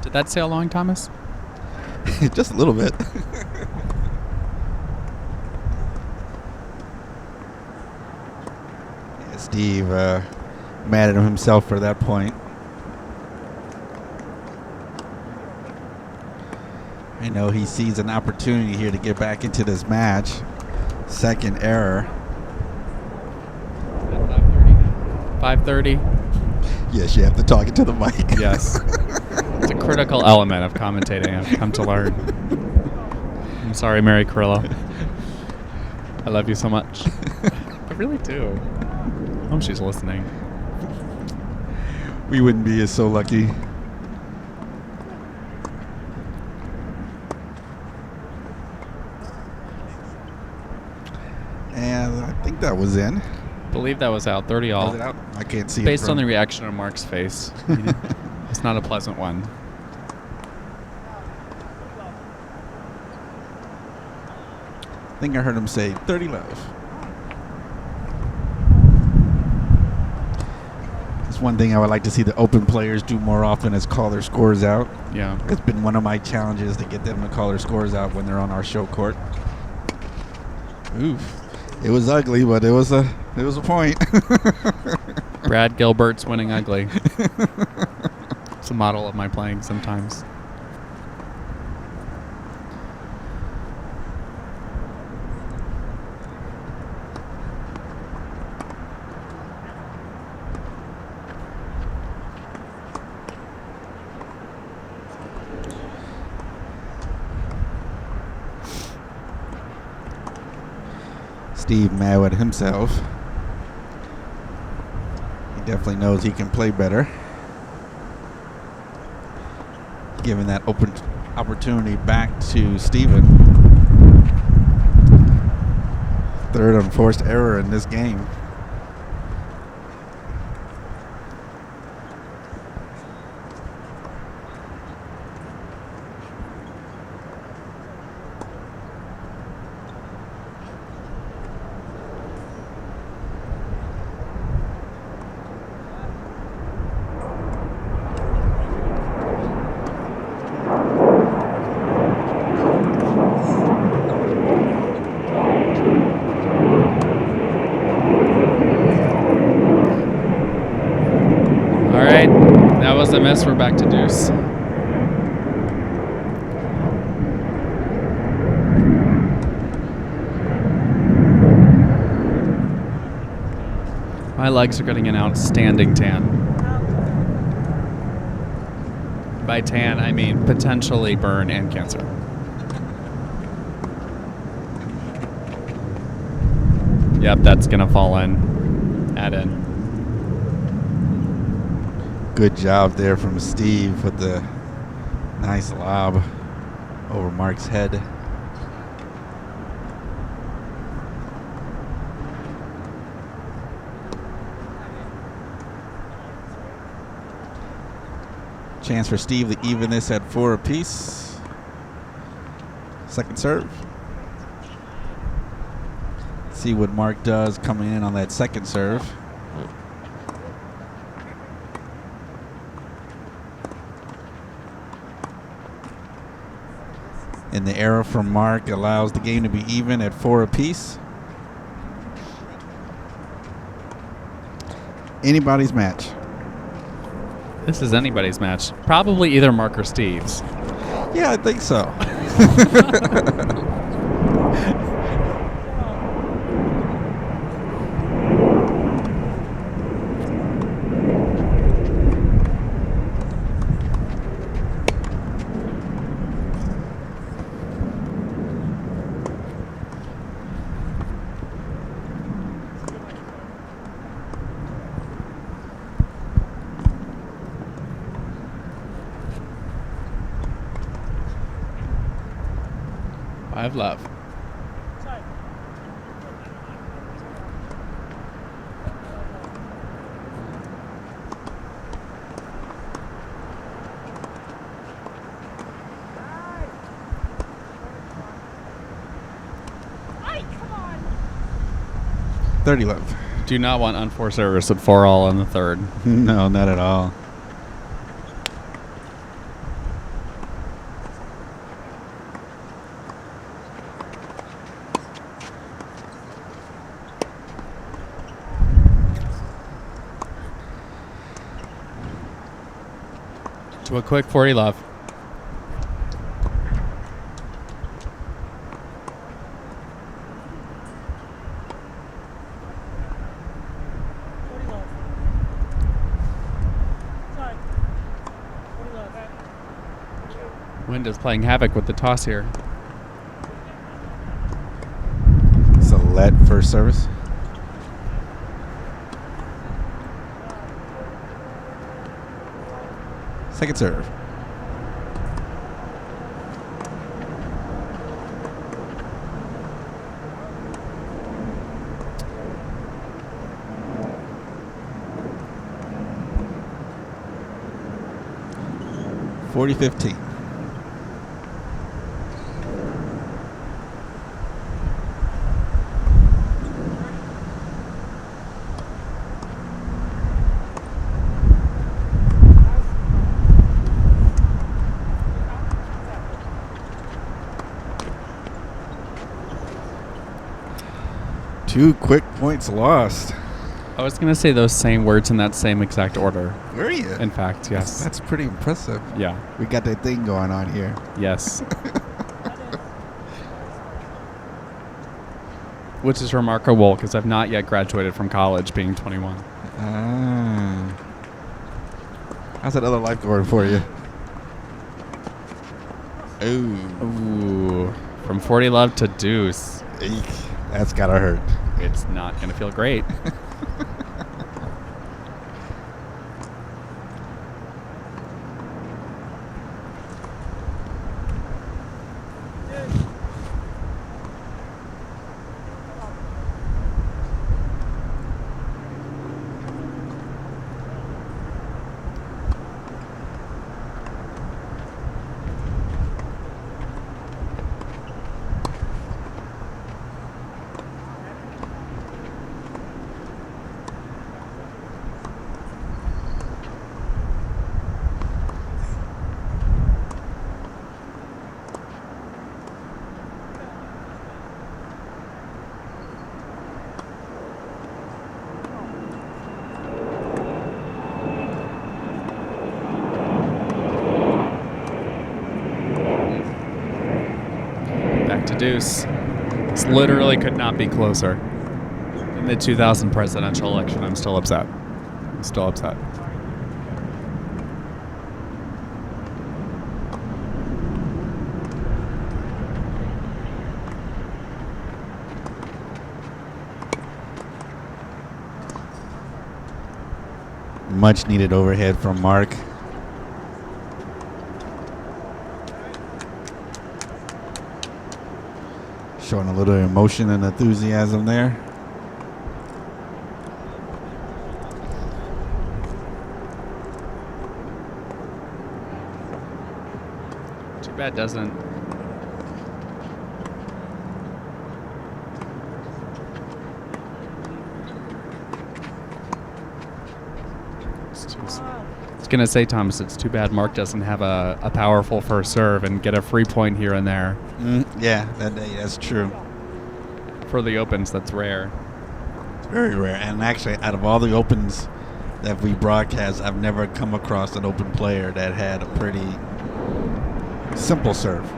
Did that say along, Thomas? Just a little bit. Yeah, Steve mad at himself for that point. I know he sees an opportunity here to get back into this match. Second error. At 5:30. 5:30. Yes, you have to talk into the mic. Yes. It's a critical element of commentating, I've come to learn. I'm sorry, Mary Carrillo. I love you so much. I really do. I hope she's listening. We wouldn't be so lucky. And I think that was in. Believe that was out. 30 all. Was it out? I can't see it. Based on from- the reaction on Mark's face, it's not a pleasant one. I think I heard him say 30 love. That's one thing I would like to see the open players do more often is call their scores out. Yeah. It's been one of my challenges to get them to call their scores out when they're on our show court. Oof. It was ugly, but it was a point. Brad Gilbert's winning ugly. It's a model of my playing sometimes. Steve mad at himself. He definitely knows he can play better. Giving that open opportunity back to Steven. Third unforced error in this game. That was a miss. We're back to deuce. My legs are getting an outstanding tan. By tan, I mean potentially burn and cancer. Yep, that's going to fall in. Add in. Good job there from Steve with the nice lob over Mark's head. Chance for Steve to even this at 4 apiece. Second serve. See what Mark does coming in on that second serve. And the error from Mark allows the game to be even at 4 apiece. Anybody's match. This is anybody's match. Probably either Mark or Steve's. Yeah, I think so. 5 love. Come on. 30 love. Do not want unforced service at 4-all in the third. No, not at all. To a quick 40 love. Wind is playing havoc with the toss here. Let first service. Second serve. (40-15). Two quick points lost. I was going to say those same words in that same exact order. Were you? In fact, yes. That's pretty impressive. Yeah. We got that thing going on here. Yes. Which is remarkable because I've not yet graduated from college being 21. Ah. How's that other life going for you? Ooh. From 40 love to deuce. Eek. That's gotta hurt. It's not going to feel great. Deuce. This literally could not be closer. In the 2000 presidential election, I'm still upset. I'm still upset. Much needed overhead from Mark. Showing a little emotion and enthusiasm there. Too bad doesn't. I was going to say, Thomas, it's too bad Mark doesn't have a powerful first serve and get a free point here and there. Yeah, that's true. For the Opens, that's rare. It's very rare. And actually, out of all the Opens that we broadcast, I've never come across an Open player that had a pretty simple serve.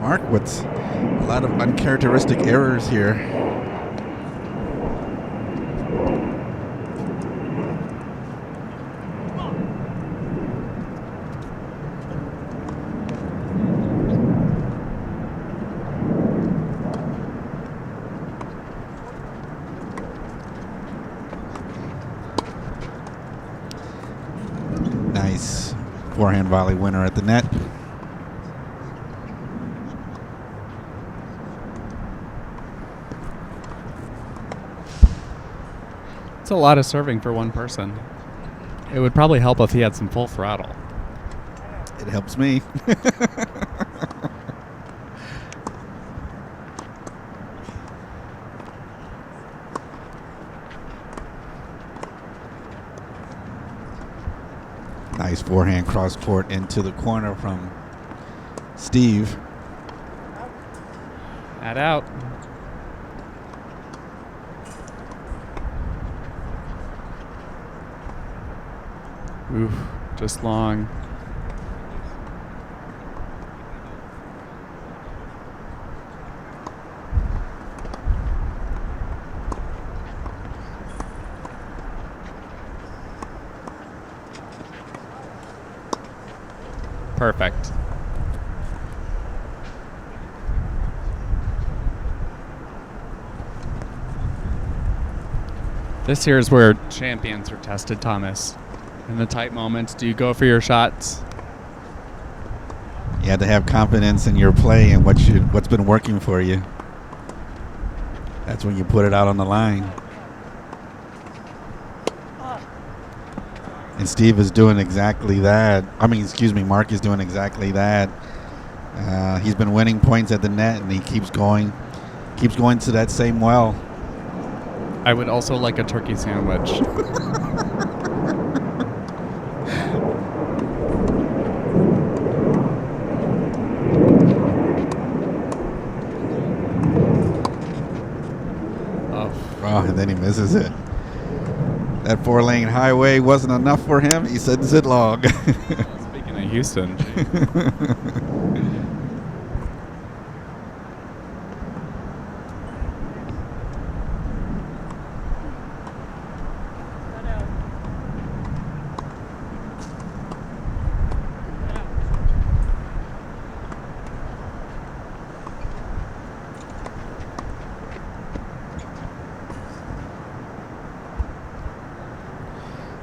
Mark with a lot of uncharacteristic errors here. Nice forehand volley winner at the net. It's a lot of serving for one person. It would probably help if he had some full throttle. It helps me. Nice forehand cross court into the corner from Steve. That out. Oof, just long. Perfect. This here is where champions are tested, Thomas. In the tight moments, do you go for your shots? You have to have confidence in your play and what's been working for you. That's when you put it out on the line. And Steve is doing exactly that. Mark is doing exactly that. He's been winning points at the net, and he keeps going to that same well. I would also like a turkey sandwich. Oh, and then he misses it. That 4-lane highway wasn't enough for him. He sends it long. Speaking of Houston.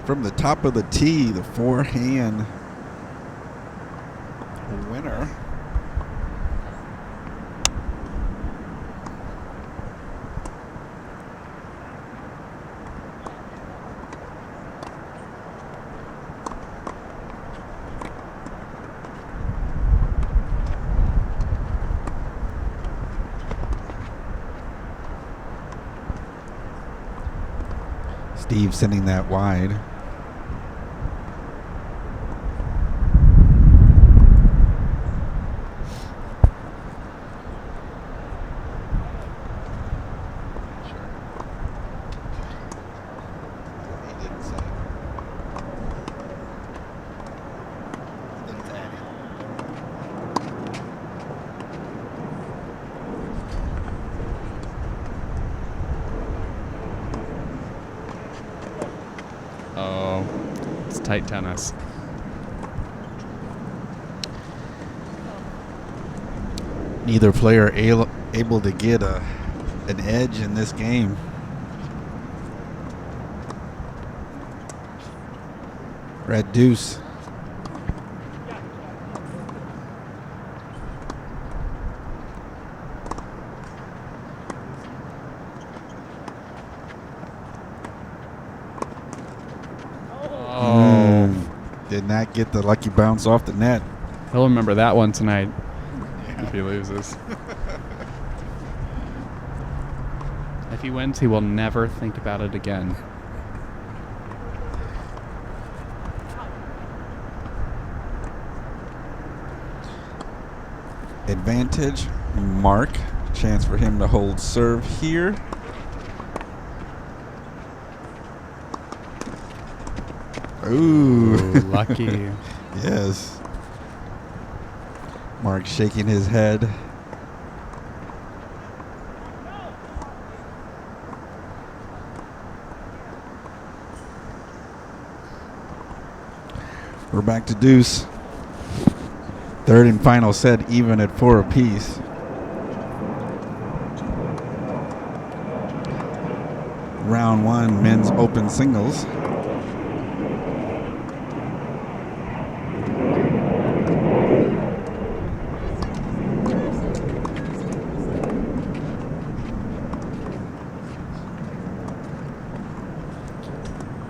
From the top of the tee, the forehand winner. Steve sending that wide. Oh, it's tight tennis. Neither player able to get a an edge in this game. Red deuce. Did not get the lucky bounce off the net. He'll remember that one tonight if he loses. If he wins, he will never think about it again. Advantage, Mark. Chance for him to hold serve here. Ooh. Lucky. Yes. Mark shaking his head. We're back to deuce. Third and final set, even at 4 apiece. Round 1, men's open singles.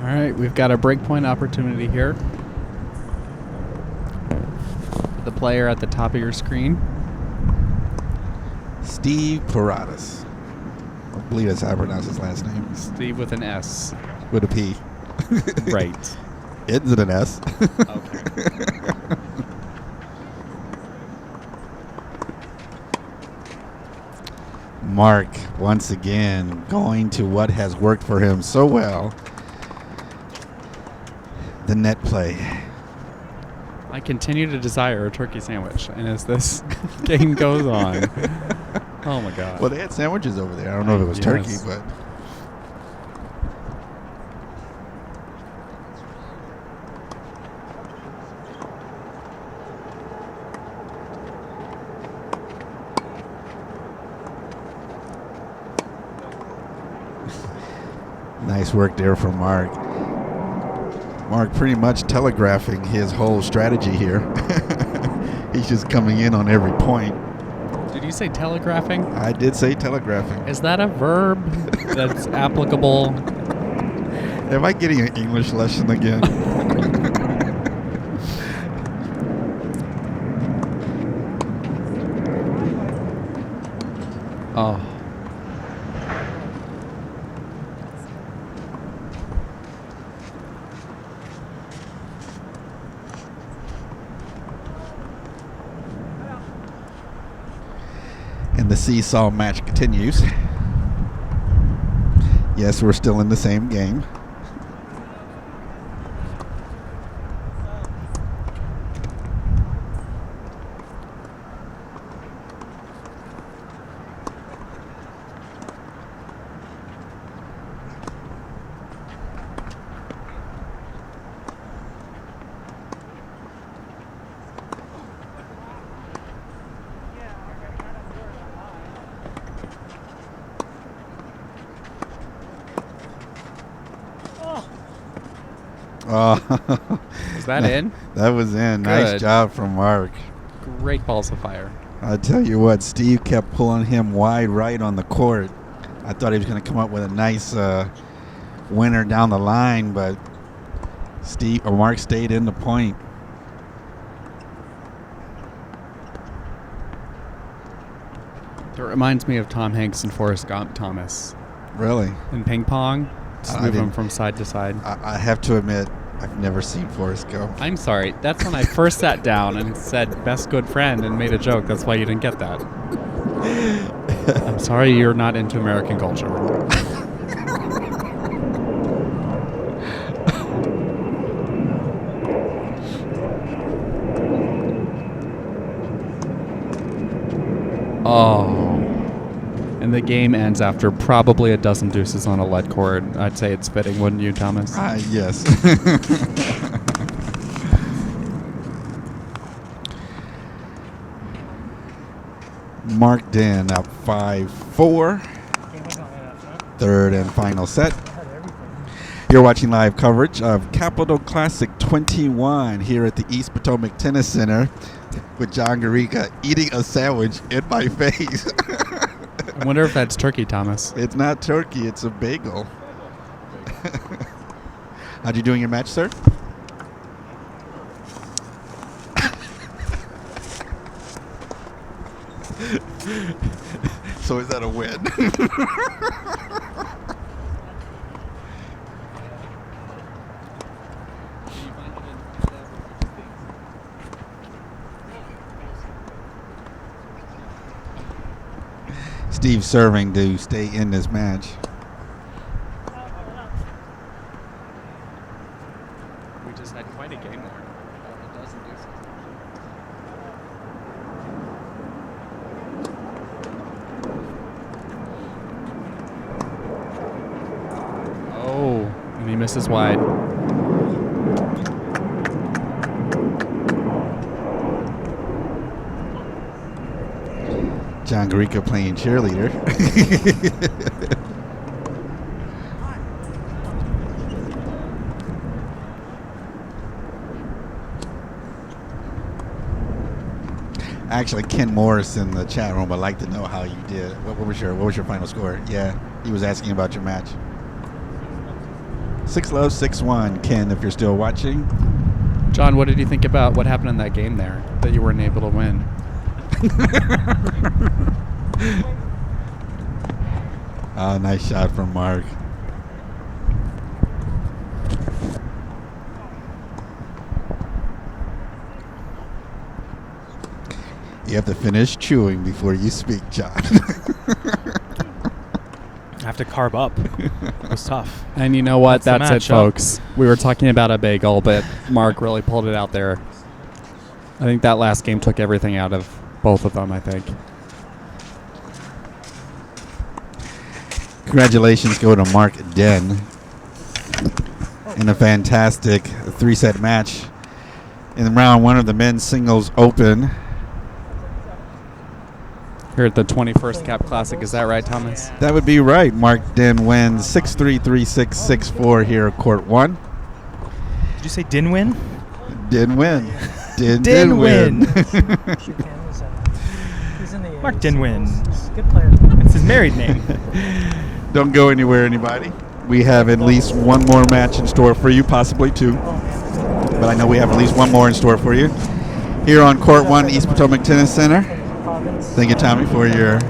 All right, we've got a breakpoint opportunity here. The player at the top of your screen. Steve Paradas. I believe that's how I pronounce his last name. Steve with an S. With a P. Right. Ends in an S. Okay. Mark, once again, going to what has worked for him so well. The net play. I continue to desire a turkey sandwich, and as this game goes on, oh my god. Well, they had sandwiches over there. I don't know if it was turkey, Yes. but nice work there from Mark. Mark pretty much telegraphing his whole strategy here. He's just coming in on every point. Did you say telegraphing? I did say telegraphing. Is that a verb that's applicable? Am I getting an English lesson again? Oh. And the seesaw match continues. Yes, we're still in the same game. Oh, Is that in? that was in. Nice Good. job from Mark. Great balls of fire. I tell you what, Steve kept pulling him wide right on the court. I thought he was going to come up with a nice winner down the line, but Mark stayed in the point. It reminds me of Tom Hanks and Forrest Gump Thomas Really? in ping pong. Just I move them didn't- from side to side. I have to admit, I've never seen Forrest Gump. I'm sorry. That's when I first sat down and said best good friend and made a joke. That's why you didn't get that. I'm sorry you're not into American culture. Oh. And the game ends after probably a dozen deuces on a lead court. I'd say it's fitting, wouldn't you, Thomas? Yes. Mark Dinh up 5-4. third and final set. You're watching live coverage of Capital Classic 21 here at the East Potomac Tennis Center with John Garica eating a sandwich in my face. I wonder if that's turkey, Thomas. It's not turkey, it's a bagel. How'd you do in your match, sir? So is that a win? Steve serving to stay in this match. We just had quite a game there. A dozen deuces. Oh, and he misses wide. John Garica playing cheerleader. Actually, Ken Morris in the chat room would like to know how you did. What was your final score? Yeah, he was asking about your match. 6-love, 6-1. Ken, if you're still watching. John, what did you think about what happened in that game there that you weren't able to win? Oh, nice shot from Mark. You have to finish chewing before you speak, John. I have to carb up. It was tough. And you know what? That's That's the it, matchup. folks. We were talking about a bagel, but Mark really pulled it out there. I think that last game took everything out of both of them, I think. Congratulations go to Mark Dinh in a fantastic 3-set match in round 1 of the men's singles open. Here at the 21st Cap Classic, is that right, Thomas? That would be right. Mark Dinh wins 6-3, 3-6, 6-4 here at court 1. Did you say Din win? Didn't win. Didn't win. Mark Din win. Good player. It's his married name. Don't go anywhere, anybody. We have at least one more match in store for you, possibly two. But I know we have at least one more in store for you. Here on Court 1, East Potomac Tennis Center. Thank you, Tommy, for your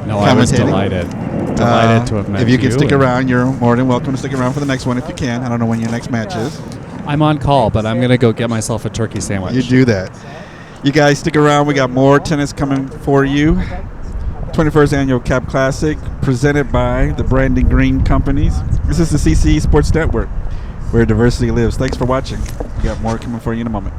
No, I was commentating. delighted. Delighted to have met you. If you can stick and around, you're more than welcome to stick around for the next one if you can. I don't know when your next match is. I'm on call, but I'm going to go get myself a turkey sandwich. You do that. You guys stick around. We got more tennis coming for you. 21st Annual Cap Classic, presented by the Brandon Green Companies. This is the CCE Sports Network, where diversity lives. Thanks for watching. We got more coming for you in a moment.